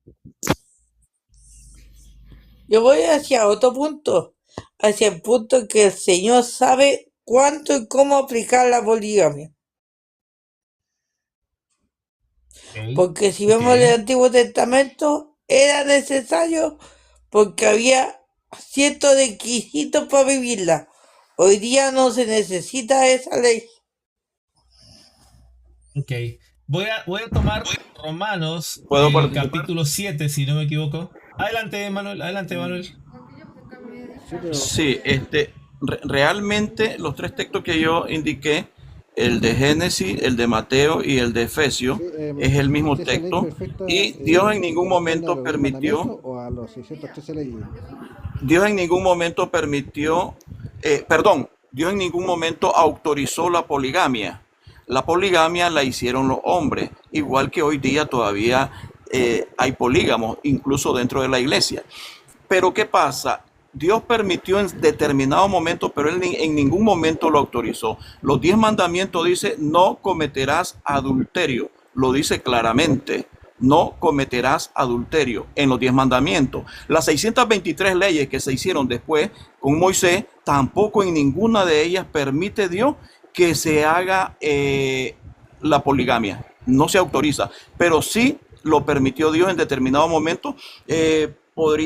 Yo voy hacia otro punto, hacia el punto que el Señor sabe cuánto y cómo aplicar la poligamia. Porque si vemos el Antiguo Testamento, era necesario porque había ciertos requisitos para vivirla. Hoy día no se necesita esa ley. Ok. Voy a tomar Romanos, ¿Puedo el participar? capítulo 7, si no me equivoco. Adelante, Manuel. Adelante, Manuel. Sí, pero Sí, realmente los tres textos que yo indiqué, el de Génesis, el de Mateo y el de Efesios, sí, es el mismo esa ley texto, perfecta y Dios en ningún corresponde a momento los 10 permitió, mandamientos o a los 613 leyes. Dios en ningún momento permitió, perdón, Dios en ningún momento autorizó la poligamia. La poligamia la hicieron los hombres, igual que hoy día todavía hay polígamos, incluso dentro de la iglesia. Pero ¿qué pasa? Dios permitió en determinado momento, pero Él en ningún momento lo autorizó. Los 10 mandamientos dice, no cometerás adulterio. Lo dice claramente, no cometerás adulterio en los 10 mandamientos. Las 623 leyes que se hicieron después con Moisés, tampoco en ninguna de ellas permite Dios que se haga la poligamia. No se autoriza, pero sí lo permitió Dios en determinado momento.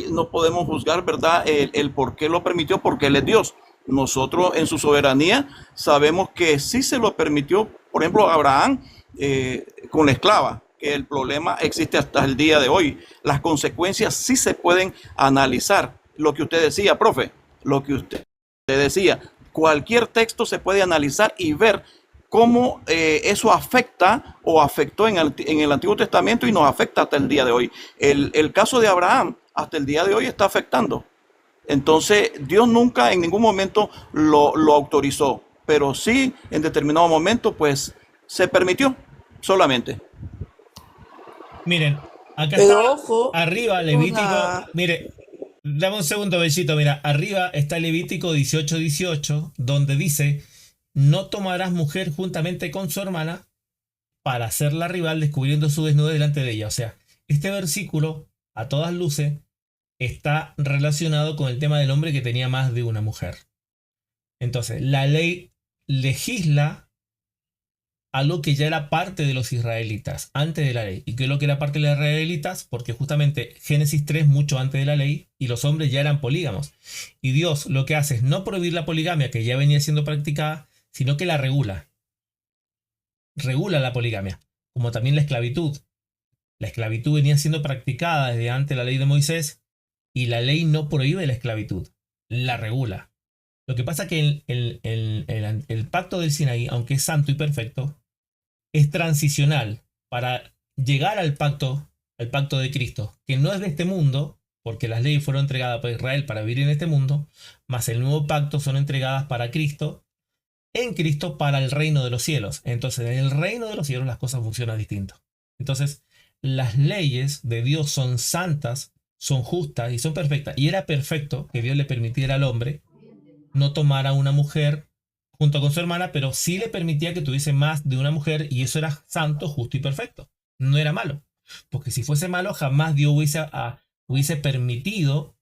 No podemos juzgar, ¿verdad?, el por qué lo permitió, porque Él es Dios. Nosotros en su soberanía sabemos que sí se lo permitió, por ejemplo, Abraham con la esclava, que el problema existe hasta el día de hoy. Las consecuencias sí se pueden analizar. Lo que usted decía, profe, lo que usted decía, cualquier texto se puede analizar y ver cómo eso afecta o afectó en el Antiguo Testamento y nos afecta hasta el día de hoy. El caso de Abraham hasta el día de hoy está afectando. Entonces, Dios nunca en ningún momento lo autorizó, pero sí en determinado momento, pues, se permitió solamente. Miren, acá Pero está ojo, arriba Levítico. una... Mire, dame un segundo, Bellito. Mira, arriba está Levítico 18:18, donde dice: no tomarás mujer juntamente con su hermana para hacerla rival, descubriendo su desnudez delante de ella. O sea, este versículo, a todas luces, está relacionado con el tema del hombre que tenía más de una mujer. Entonces, la ley legisla algo que ya era parte de los israelitas, antes de la ley. ¿Y qué es lo que era parte de los israelitas? Porque justamente Génesis 3, mucho antes de la ley, y los hombres ya eran polígamos. Y Dios lo que hace es no prohibir la poligamia, que ya venía siendo practicada, sino que la regula. Regula la poligamia, como también la esclavitud. La esclavitud venía siendo practicada desde antes de la ley de Moisés, y la ley no prohíbe la esclavitud, la regula. Lo que pasa es que el pacto del Sinaí, aunque es santo y perfecto, es transicional para llegar al pacto de Cristo, que no es de este mundo, porque las leyes fueron entregadas para Israel para vivir en este mundo, más el nuevo pacto son entregadas para Cristo, en Cristo para el reino de los cielos. Entonces, en el reino de los cielos las cosas funcionan distinto. Entonces, las leyes de Dios son santas, son justas y son perfectas. Y era perfecto que Dios le permitiera al hombre no tomar a una mujer junto con su hermana, pero sí le permitía que tuviese más de una mujer, y eso era santo, justo y perfecto. No era malo. Porque si fuese malo, jamás Dios hubiese permitido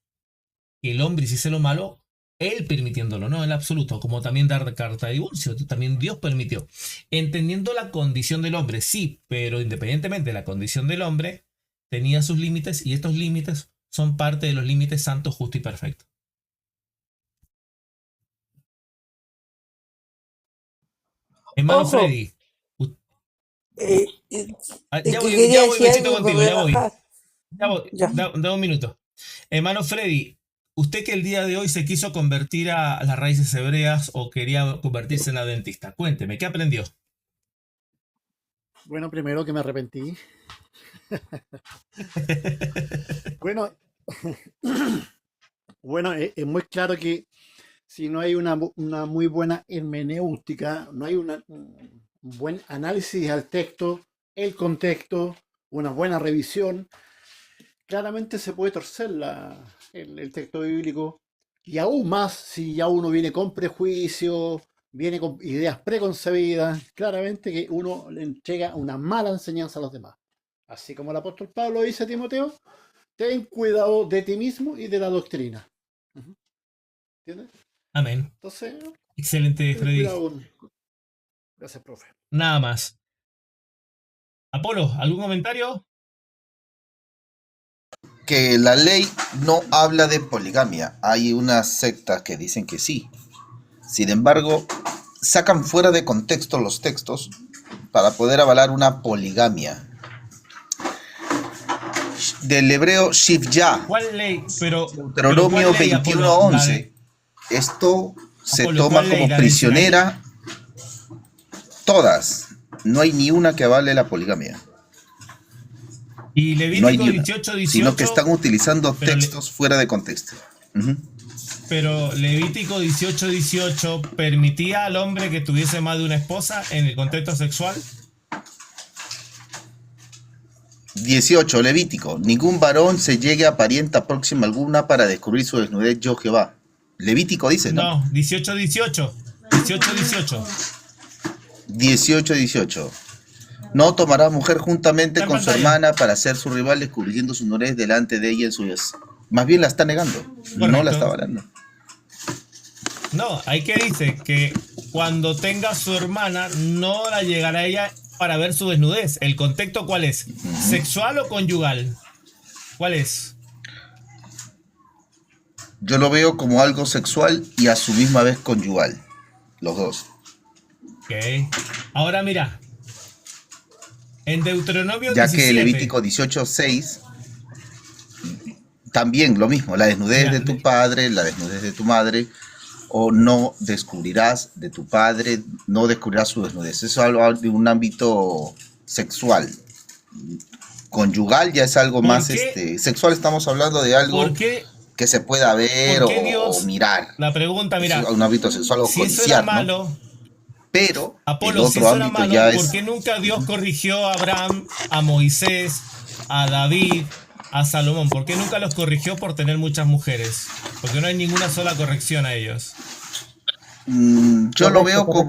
que el hombre hiciese lo malo, él permitiéndolo, no en absoluto, como también dar carta de divorcio, también Dios permitió. Entendiendo la condición del hombre, sí, pero independientemente de la condición del hombre, tenía sus límites, y estos límites son parte de los límites santo, justo y perfecto. Hermano Ojo, Freddy, eh, ya que voy, quería ya voy, decir besito algo contigo, para ya voy. bajar. Ya voy, Ya. da un minuto. Hermano Freddy, usted que el día de hoy se quiso convertir a las raíces hebreas o quería convertirse en adventista, cuénteme, ¿qué aprendió? Bueno, primero que me arrepentí. Bueno, bueno, es muy claro que si no hay una muy buena hermenéutica, no hay un buen análisis al texto, el contexto, una buena revisión, claramente se puede torcer el texto bíblico, y aún más si ya uno viene con prejuicio, viene con ideas preconcebidas, claramente que uno le entrega una mala enseñanza a los demás. Así como el apóstol Pablo dice a Timoteo, ten cuidado de ti mismo y de la doctrina. ¿Entiendes? Amén. Entonces, Excelente, ten Freddy. cuidado. Gracias, profe. Nada más. Apolo, ¿algún comentario? Que la ley no habla de poligamia. Hay unas sectas que dicen que sí. Sin embargo, sacan fuera de contexto los textos para poder avalar una poligamia. Del hebreo shivya, ¿Cuál ley? Pero Deuteronomio ¿cuál ley, Apolo? 21:11. Esto se Apolo, toma ¿cuál ley? como ¿La de Sinaí? prisionera. Todas. No hay ni una que avale la poligamia. Y No hay Levítico ni una. 18, Sino que están utilizando pero textos fuera de contexto. Ujú. pero Levítico 18 permitía al hombre que tuviese más de una esposa en el contexto sexual. 18, Levítico. Ningún varón se llegue a parienta próxima alguna para descubrir su desnudez, yo Jehová. Levítico dice, ¿no? No, 18. 18. No tomará mujer juntamente Está en con su pantalla. hermana para ser su rival, descubriendo su desnudez delante de ella en su vez. Más bien la está negando, no la Correcto. está avalando. No, hay que dice que cuando tenga su hermana no la llegará a ella para ver su desnudez. ¿El contexto cuál es? ¿Sexual o conyugal? ¿Cuál es? Yo lo veo como algo sexual y a su misma vez conyugal. Los dos. Ok. Ahora mira. En Deuteronomio Ya 17. que Levítico 18:6 también lo mismo, la desnudez Mira, de tu padre, la desnudez de tu madre, o no descubrirás de tu padre, no descubrirás su desnudez. Eso es algo de un ámbito sexual. Conyugal ya es algo ¿Por más qué? sexual, estamos hablando de algo ¿Por qué? que se pueda ver ¿Por qué o Dios? mirar. La pregunta, Es mira. un ámbito sexual o Si eso era codiciar, ¿no? malo, Pero el Apolo, si otro eso era ámbito malo, ya ¿por es... qué nunca Dios corrigió a Abraham, a Moisés, a David, a Salomón? ¿Por qué nunca los corrigió por tener muchas mujeres? Porque no hay ninguna sola corrección a ellos. Yo lo Correcto, veo correcto.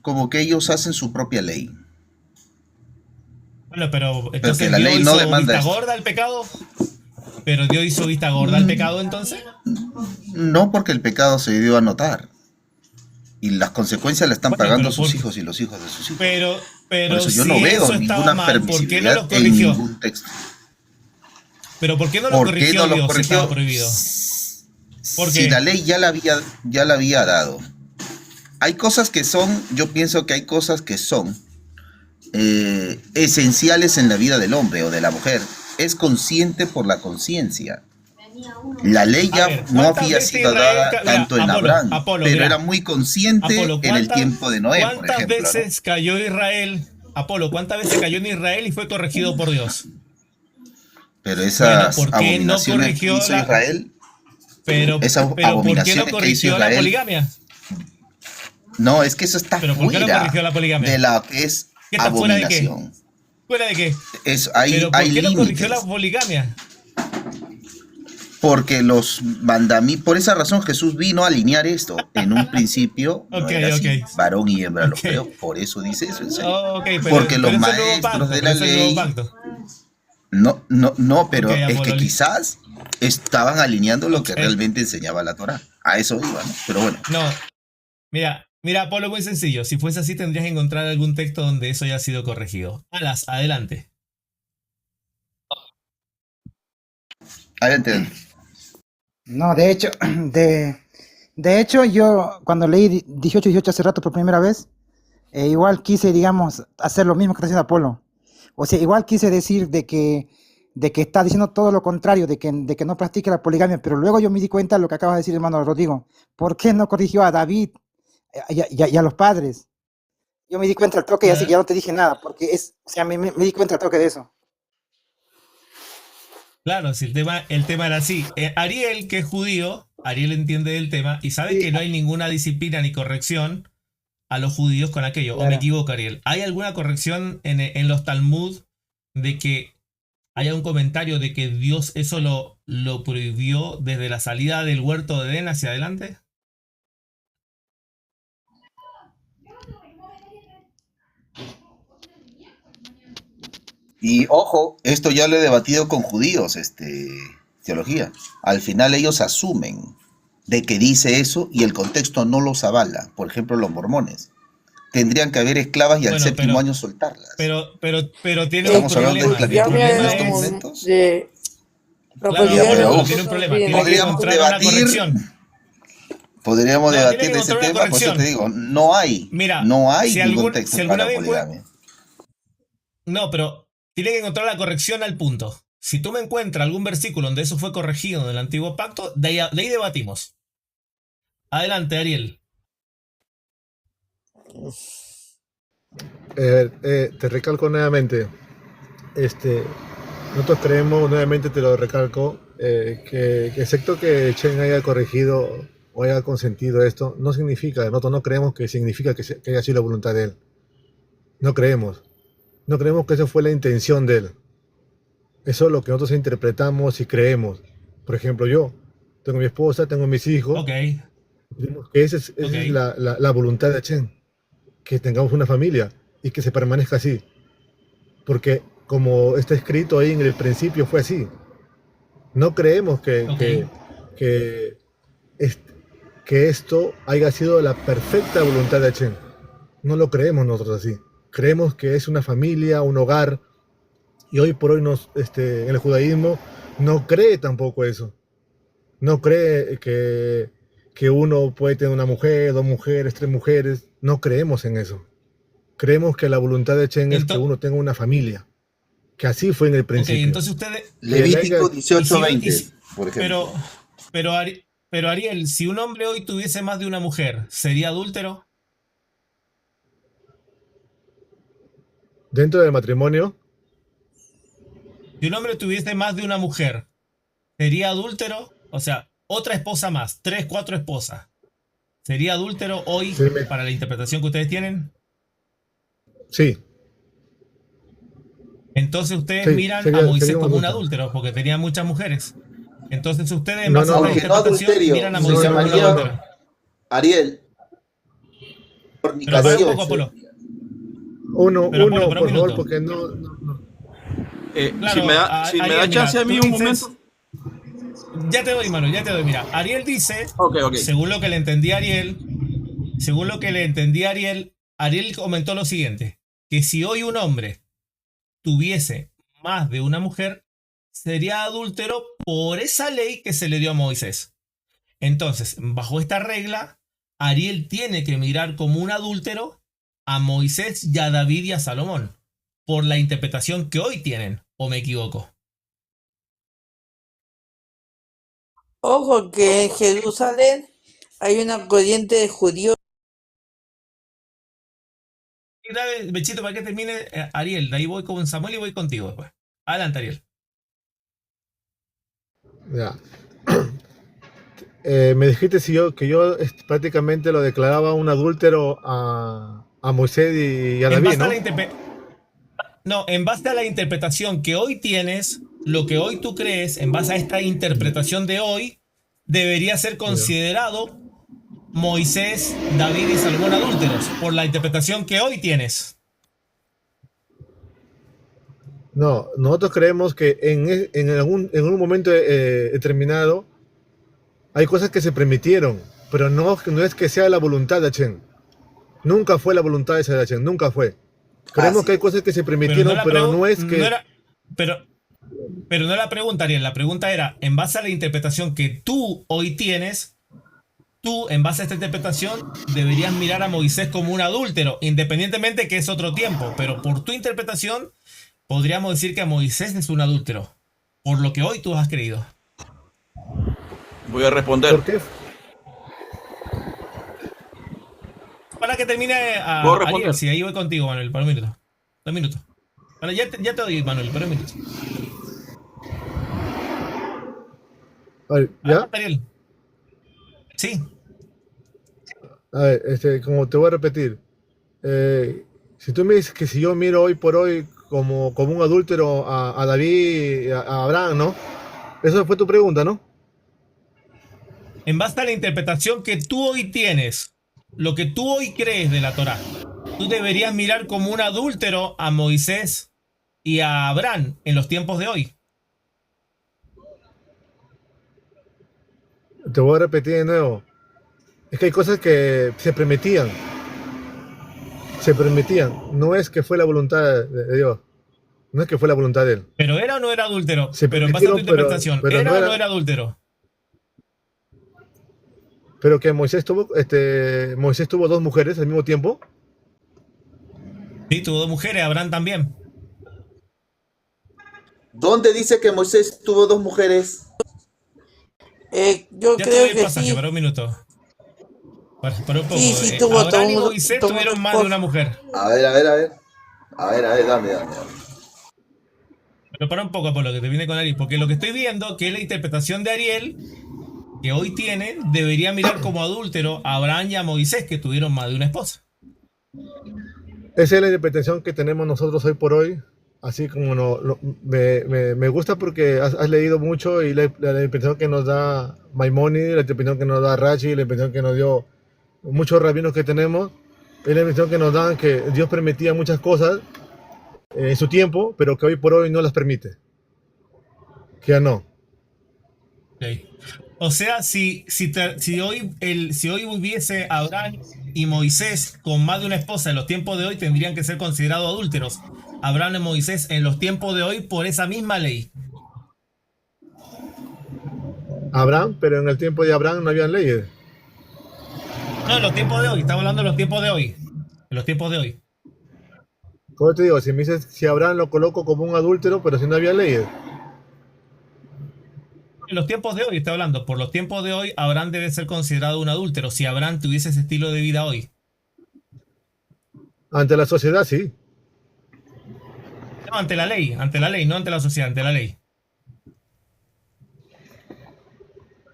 como que ellos hacen su propia ley. Bueno, pero entonces que la Dios ley no hizo demanda vista esto. gorda al pecado. ¿Pero Dios hizo vista gorda al pecado entonces? No, porque el pecado se dio a notar. Y las consecuencias le están Bueno, pagando pero sus por- hijos y los hijos de sus hijos. Pero Por eso yo si no veo eso estaba ninguna mal, ¿por qué no permisibilidad los en corrigió? ningún texto. ¿Pero por qué no los ¿Por qué corrigió no los Dios si corrigió? estaba prohibido? ¿Por Si qué? la ley ya la había dado. Hay cosas que son, yo pienso que hay cosas que son esenciales en la vida del hombre o de la mujer. Es consciente por la conciencia. La ley A ya ver, no ¿cuántas había veces sido Israel dada mira, tanto en Abraham, Apolo, pero mira. era muy consciente Apolo, en el tiempo de Noé, por ¿cuántas ejemplo, ¿no? veces cayó Israel? Apolo, ¿cuántas veces cayó en Israel y fue corregido por Dios? Pero Bueno, esas ¿por qué no abominaciones que corrigió hizo la... Israel, Pero esas ¿por qué no abominaciones que hizo corrigió la Israel, poligamia? no, es que eso está ¿Pero por qué no corrigió fuera la de poligamia? la que es ¿Qué está fuera de qué? abominación. ¿Fuera de qué? Hay, ¿Pero por hay qué no corrigió la límites. poligamia? Porque los mandamientos, por esa razón Jesús vino a alinear esto. En un principio no Ok, era así, ok, varón y hembra los ok. creó. Por eso dice eso el Señor. Ok, Porque pero los es el nuevo maestros pacto, de pero la es el nuevo ley, pacto. no, pero Ok, es que Apolo, quizás estaban alineando lo que ok. realmente enseñaba la Torá. A eso iba, ¿no? Pero bueno, No, mira, Apolo, muy sencillo. Si fuese así, tendrías que encontrar algún texto donde eso haya sido corregido. Alas, adelante. adelante. No, de hecho, de hecho, yo cuando leí 18 hace rato por primera vez, igual quise, digamos, hacer lo mismo que está haciendo Apolo. O sea, igual quise decir de que está diciendo todo lo contrario, de que no practique la poligamia, pero luego yo me di cuenta de lo que acaba de decir hermano Rodrigo. ¿Por qué no corrigió a David y a los padres? Yo me di cuenta al toque y así que ya no te dije nada, porque o sea, me di cuenta al toque de eso. Claro, si el tema era así. Ariel, que es judío, Ariel entiende del tema y sabe Sí, que no hay ninguna disciplina ni corrección a los judíos con aquello. ¿O me claro. equivoco, Ariel? ¿Hay alguna corrección en los Talmud de que haya un comentario de que Dios eso lo prohibió desde la salida del huerto de Edén hacia adelante? Y ojo, esto ya lo he debatido con judíos, teología. Al final ellos asumen de que dice eso y el contexto no los avala. Por ejemplo, los mormones. Tendrían que haber esclavas y al Bueno, séptimo año soltarlas. pero tiene un Estamos hablando de problema. El esclavitud en problema estos es... momentos. La Claro, Ya, Apolo, pero pero uf, tiene un problema. Tiene que podríamos encontrar una debatir, corrección. podríamos No, tiene debatir que de ese encontrar una tema, por eso te corrección. digo, Mira, no hay si, ningún algún, texto si alguna para vez... poligamia. No, pero tiene que encontrar la corrección al punto. Si tú me encuentras algún versículo donde eso fue corregido en el antiguo pacto, de ahí debatimos. Adelante, Ariel. Te recalco nuevamente, nosotros creemos, nuevamente te lo recalco, que excepto que Chen haya corregido o haya consentido esto, no significa, nosotros no creemos que significa que haya sido la voluntad de él. No creemos. No creemos que esa fue la intención de él. Eso es lo que nosotros interpretamos y creemos. Por ejemplo, yo tengo mi esposa, tengo mis hijos, Ok, creemos que esa es ok. la voluntad de Chen, que tengamos una familia y que se permanezca así. Porque como está escrito ahí en el principio fue así. No creemos Ok. est- que esto haya sido la perfecta voluntad de Hashem. No lo creemos nosotros así. Creemos que es una familia, un hogar, y hoy por hoy en el judaísmo no cree tampoco eso. No cree que uno puede tener una mujer, dos mujeres, tres mujeres. No creemos en eso. Creemos que la voluntad de Hashem es que Ento- uno tenga una familia. Que así fue en el ok, principio. entonces ustedes... Levítico y si- 18:20, por ejemplo. pero Ariel, si un hombre hoy tuviese más de una mujer, ¿sería adúltero? Dentro del matrimonio, Si un hombre tuviese más de una mujer, ¿sería adúltero? O sea, otra esposa más, 3, 4 esposas. ¿Sería adúltero hoy sí, para la interpretación que ustedes tienen? sí, Entonces ustedes sí, miran a sería Moisés un como un adulto. adúltero, porque tenía muchas mujeres. Entonces ustedes, en No, base a no, esta Aunque no interpretación, adulterio, miran a se Moisés como un llamaría, adúltero. Ariel, Pero para un fornicación. poco, Apolo. Uno, Pero Apolo, uno, para un por favor, minuto. porque no. Claro, Si me da Ariel, chance mira, a mí tú un dices... momento. Ya te doy, mano, ya te doy. Mira, Ariel dice, Ok, ok. según lo que le entendí a Ariel, Ariel comentó lo siguiente, que si hoy un hombre tuviese más de una mujer, sería adúltero por esa ley que se le dio a Moisés. Entonces, bajo esta regla, Ariel tiene que mirar como un adúltero a Moisés y a David y a Salomón, por la interpretación que hoy tienen, ¿o me equivoco? Ojo que en Jerusalén hay una corriente de judíos. Y dale, Bechito, para que termine Ariel, de ahí voy con Samuel y voy contigo después. Adelante, Ariel. Ya. Me dijiste que yo prácticamente lo declaraba un adúltero a Moisés y a En David, base a ¿no? la No, en base a la interpretación que hoy tienes, lo que hoy tú crees, en base a esta interpretación de hoy, debería ser Ya. considerado Moisés, David y Salomón adúlteros, por la interpretación que hoy tienes. No, nosotros creemos que en un momento determinado hay cosas que se permitieron, pero no es que sea la voluntad de Hashem. Nunca fue la voluntad de Hashem, nunca fue. Creemos que hay cosas que se Pero no permitieron, la pero no es no que... era, pero no la pregunta, Ariel. La pregunta era, en base a la interpretación que tú hoy tienes, tú, en base a esta interpretación, deberías mirar a Moisés como un adúltero, independientemente que es otro tiempo. Pero por tu interpretación, podríamos decir que Moisés es un adúltero, por lo que hoy tú has creído. Voy a responder. ¿Por qué? Para que termine ¿Puedo Ariel, responder? si ahí voy contigo, Manuel, para un minuto. 2 minutos. Bueno, ya te doy, Manuel, para un minuto. Ay, ¿ya? Adelante, Ariel. Sí. A ver, como te voy a repetir, si tú me dices que si yo miro hoy por hoy como un adúltero a David, a Abraham, ¿no? Esa fue tu pregunta, ¿no? En base a la interpretación que tú hoy tienes, lo que tú hoy crees de la Torá, tú deberías mirar como un adúltero a Moisés y a Abraham en los tiempos de hoy. Te voy a repetir de nuevo. Es que hay cosas que se permitían. Se permitían. No es que fue la voluntad de Dios. No es que fue la voluntad de él. Pero era o no era adúltero. Se Pero en base a tu permitieron, interpretación, pero ¿era no o no era. era adúltero? Pero que Moisés tuvo 2 mujeres al mismo tiempo. Sí, tuvo 2 mujeres, Abraham también. ¿Dónde dice que Moisés tuvo 2 mujeres? Yo Ya te creo doy el que pasaje, sí. para un minuto. Para un poco. Sí, tuvo Abraham y todo, Moisés todo tuvieron un más de una esposo. mujer. A ver, dame. Pero para un poco, por lo que te viene con Ariel, porque lo que estoy viendo, que es la interpretación de Ariel, que hoy tiene, debería mirar como adúltero a Abraham y a Moisés, que tuvieron más de una esposa. Esa es la interpretación que tenemos nosotros hoy por hoy. Así como me gusta porque has leído mucho y la interpretación que nos da Maimónides, la interpretación que nos da Rashi, la interpretación que nos dio muchos rabinos que tenemos, es la interpretación que nos dan que Dios permitía muchas cosas en su tiempo, pero que hoy por hoy no las permite. Que ya no. Okay. O sea, si hoy hubiese Abraham y Moisés con más de una esposa en los tiempos de hoy, tendrían que ser considerados adúlteros. Abraham y Moisés en los tiempos de hoy por esa misma ley. Abraham, pero en el tiempo de Abraham no habían leyes. No, en los tiempos de hoy, estamos hablando de los tiempos de hoy. En los tiempos de hoy. ¿Cómo te digo? Si me dices si Abraham lo coloco como un adúltero, pero si no había leyes. En los tiempos de hoy estoy hablando. Por los tiempos de hoy, Abraham debe ser considerado un adúltero. Si Abraham tuviese ese estilo de vida hoy. Ante la sociedad, sí. No, ante la ley, no ante la sociedad, ante la ley.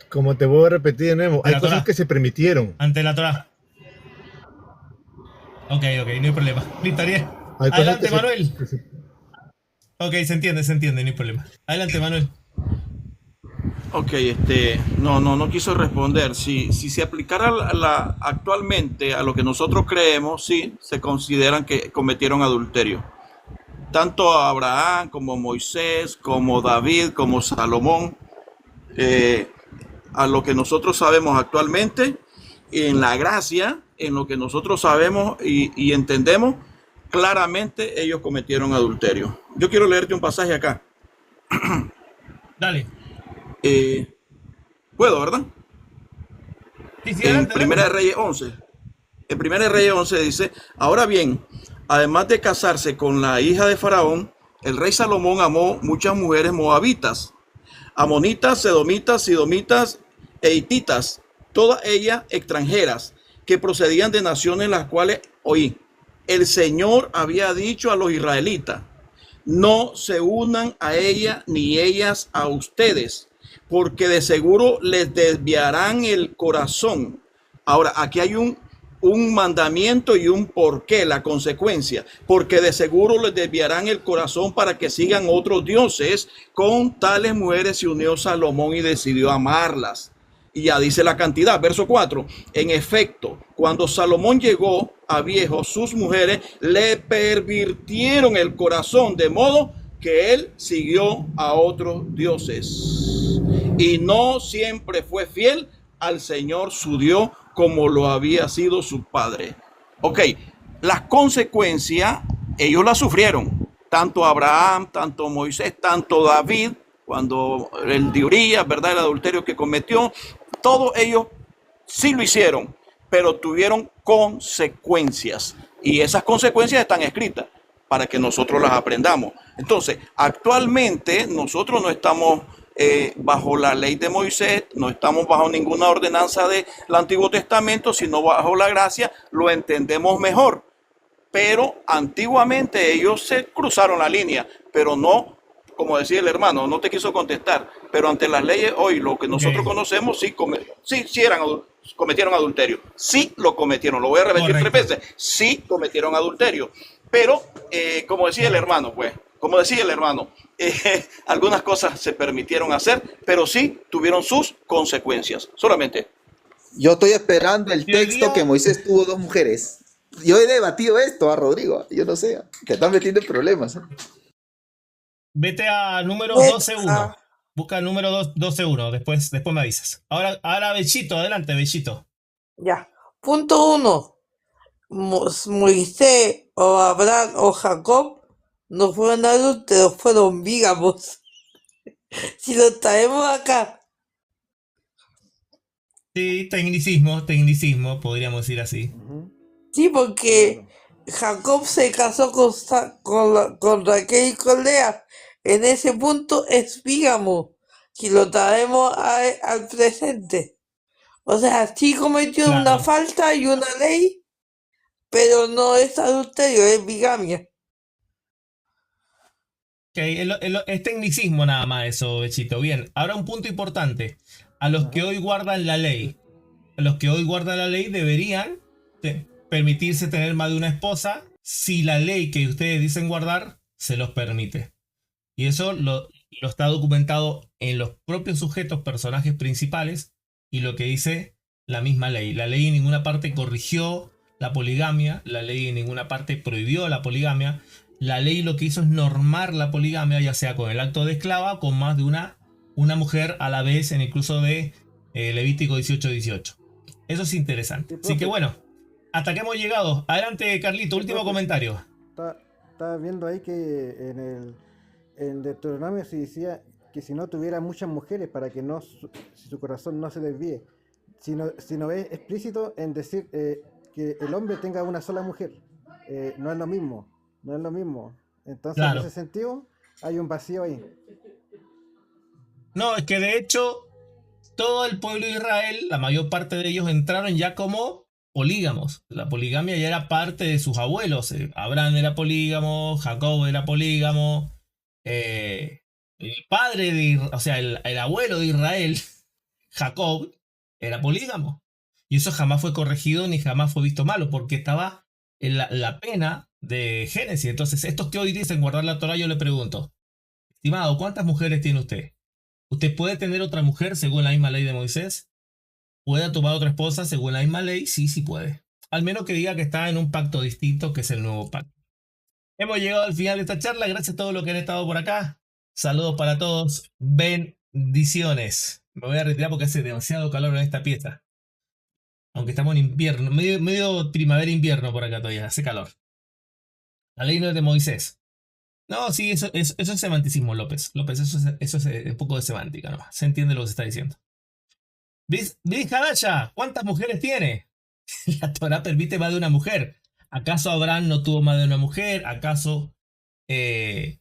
Como te voy a repetir de nuevo, De hay la cosas Torá. que se permitieron. Ante la Torá. Ok, no hay problema. Listo, Ariel. Hay cosas Adelante, que se- Manuel. que se- Ok, se entiende, no hay problema. Adelante, Manuel. Ok, no quiso responder. Si se aplicara actualmente a lo que nosotros creemos, sí, se consideran que cometieron adulterio. Tanto Abraham como Moisés, como David, como Salomón, a lo que nosotros sabemos actualmente, en la gracia, en lo que nosotros sabemos y entendemos, claramente ellos cometieron adulterio. Yo quiero leerte un pasaje acá. Dale. Puedo, ¿verdad? Sí, En adelante, Primera de adelante. Reyes 11. En Primera de Reyes 11 dice, ahora bien, además de casarse con la hija de Faraón, el rey Salomón amó muchas mujeres moabitas, amonitas, sedomitas, sidomitas e hititas, todas ellas extranjeras, que procedían de naciones las cuales, oí, el Señor había dicho a los israelitas, no se unan a ella ni ellas a ustedes, porque de seguro les desviarán el corazón. Ahora, aquí hay un mandamiento y un porqué, la consecuencia, porque de seguro les desviarán el corazón para que sigan otros dioses. Con tales mujeres se unió Salomón y decidió amarlas. Y ya dice la cantidad, verso 4. En efecto, cuando Salomón llegó a viejo, sus mujeres le pervirtieron el corazón, de modo que él siguió a otros dioses. Y no siempre fue fiel al Señor su Dios, como lo había sido su padre. Ok, las consecuencias, ellos las sufrieron. Tanto Abraham, tanto Moisés, tanto David, cuando el de Urías, ¿verdad? El adulterio que cometió, todos ellos sí lo hicieron, pero tuvieron consecuencias. Y esas consecuencias están escritas para que nosotros las aprendamos. Entonces, actualmente nosotros no estamos bajo la ley de Moisés, no estamos bajo ninguna ordenanza del Antiguo Testamento, sino bajo la gracia, lo entendemos mejor. Pero antiguamente ellos se cruzaron la línea, pero no, como decía el hermano, no te quiso contestar, pero ante las leyes hoy, lo que nosotros conocemos, sí cometieron adulterio, sí lo cometieron, lo voy a repetir 3 veces, sí cometieron adulterio, pero como decía el hermano, algunas cosas se permitieron hacer, pero sí tuvieron sus consecuencias, solamente. Yo estoy esperando el texto que Moisés tuvo 2 mujeres. Yo he debatido esto a Rodrigo, yo no sé, te están metiendo en problemas. Vete a número 12.1. Busca el número 12.1. Después me avisas. Ahora Bechito, adelante, Bechito. Ya. Punto 1. Moisés o Abraham o Jacob no fueron adúlteros, fueron bígamos. Si lo traemos acá. Sí, tecnicismo, podríamos decir así. Sí, porque Jacob se casó con Raquel y con Lea. En ese punto es bígamo. Si lo traemos al presente. O sea, sí cometió una falta y una ley, pero no es adulterio, es bigamia. Ok, es tecnicismo nada más eso, Bechito. Bien, ahora un punto importante. A los que hoy guardan la ley, deberían permitirse tener más de una esposa si la ley que ustedes dicen guardar se los permite. Y eso lo está documentado en los propios sujetos, personajes principales, y lo que dice la misma ley. La ley en ninguna parte corrigió la poligamia, la ley en ninguna parte prohibió la poligamia. La ley lo que hizo es normar la poligamia, ya sea con el acto de esclava, con más de una mujer a la vez, en incluso de Levítico 18:18. Eso es interesante. Así que bueno, hasta que hemos llegado. Adelante, Carlito, último comentario. Estaba viendo ahí que en Deuteronomio se decía que si no tuviera muchas mujeres para que si su corazón no se desvíe, sino es explícito en decir que el hombre tenga una sola mujer. No es lo mismo. Entonces, claro, en ese sentido, hay un vacío ahí. No, es que de hecho, todo el pueblo de Israel, la mayor parte de ellos entraron ya como polígamos. La poligamia ya era parte de sus abuelos. Abraham era polígamo, Jacob era polígamo. El padre el abuelo de Israel, Jacob, era polígamo. Y eso jamás fue corregido ni jamás fue visto malo, porque estaba en la pena de Génesis. Entonces, estos que hoy dicen guardar la Torah, yo le pregunto, estimado, ¿cuántas mujeres tiene usted? ¿Usted puede tener otra mujer según la misma ley de Moisés? ¿Puede tomar otra esposa según la misma ley? Sí, sí puede. Al menos que diga que está en un pacto distinto, que es el nuevo pacto. Hemos llegado al final de esta charla. Gracias a todos los que han estado por acá. Saludos para todos. Bendiciones. Me voy a retirar porque hace demasiado calor en esta pieza. Aunque estamos en invierno, medio primavera-invierno por acá todavía. Hace calor. La ley no es de Moisés. No, sí, eso es semanticismo, López. Eso es un poco de semántica nomás. Se entiende lo que se está diciendo. Bris Hadasha, ¿cuántas mujeres tiene? La Torah permite más de una mujer. ¿Acaso Abraham no tuvo más de una mujer? ¿Acaso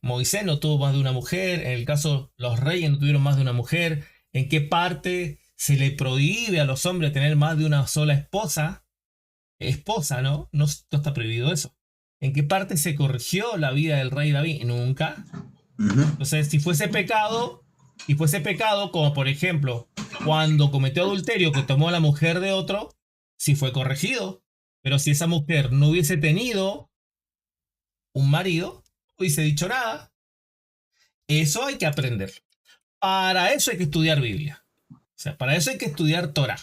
Moisés no tuvo más de una mujer? En el caso, los reyes no tuvieron más de una mujer. ¿En qué parte se le prohíbe a los hombres tener más de una sola esposa? Esposa, ¿no? No está prohibido eso. ¿En qué parte se corrigió la vida del rey David? Nunca. Entonces, si fuese pecado, y fuese pecado, como por ejemplo, cuando cometió adulterio que tomó a la mujer de otro, sí fue corregido. Pero si esa mujer no hubiese tenido un marido, no hubiese dicho nada. Eso hay que aprender. Para eso hay que estudiar Biblia. O sea, para eso hay que estudiar Torah.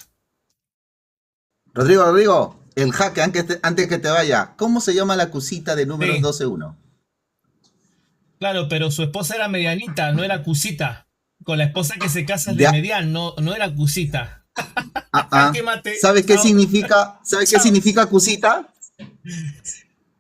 Rodrigo, el jaque, antes que te vaya, ¿cómo se llama la cusita de números Sí. 12.1? Claro, pero su esposa era medianita, no era cusita. Con la esposa que se casa es de Ya. median, no era cusita. Jaque mate. ¿Sabes qué Chao. significa? ¿Sabes qué Chao. significa cusita?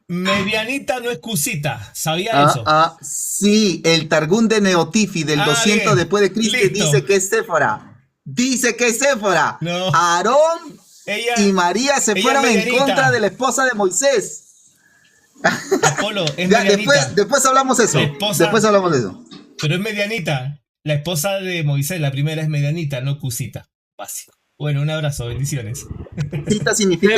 Medianita no es cusita. ¿Sabía eso? Sí, el Targum de Neotifi del 200 bien. después de Cristo Listo. dice que es Séfora. Dice que es Séfora. No. Aarón Ella, y María se ella fueron es en medianita. contra de la esposa de Moisés. Apolo, es Ya, medianita. después hablamos eso. La esposa- Después hablamos de eso. Pero es medianita. La esposa de Moisés, la primera es medianita, no cusita. Básico. Bueno, un abrazo, bendiciones. Cita significa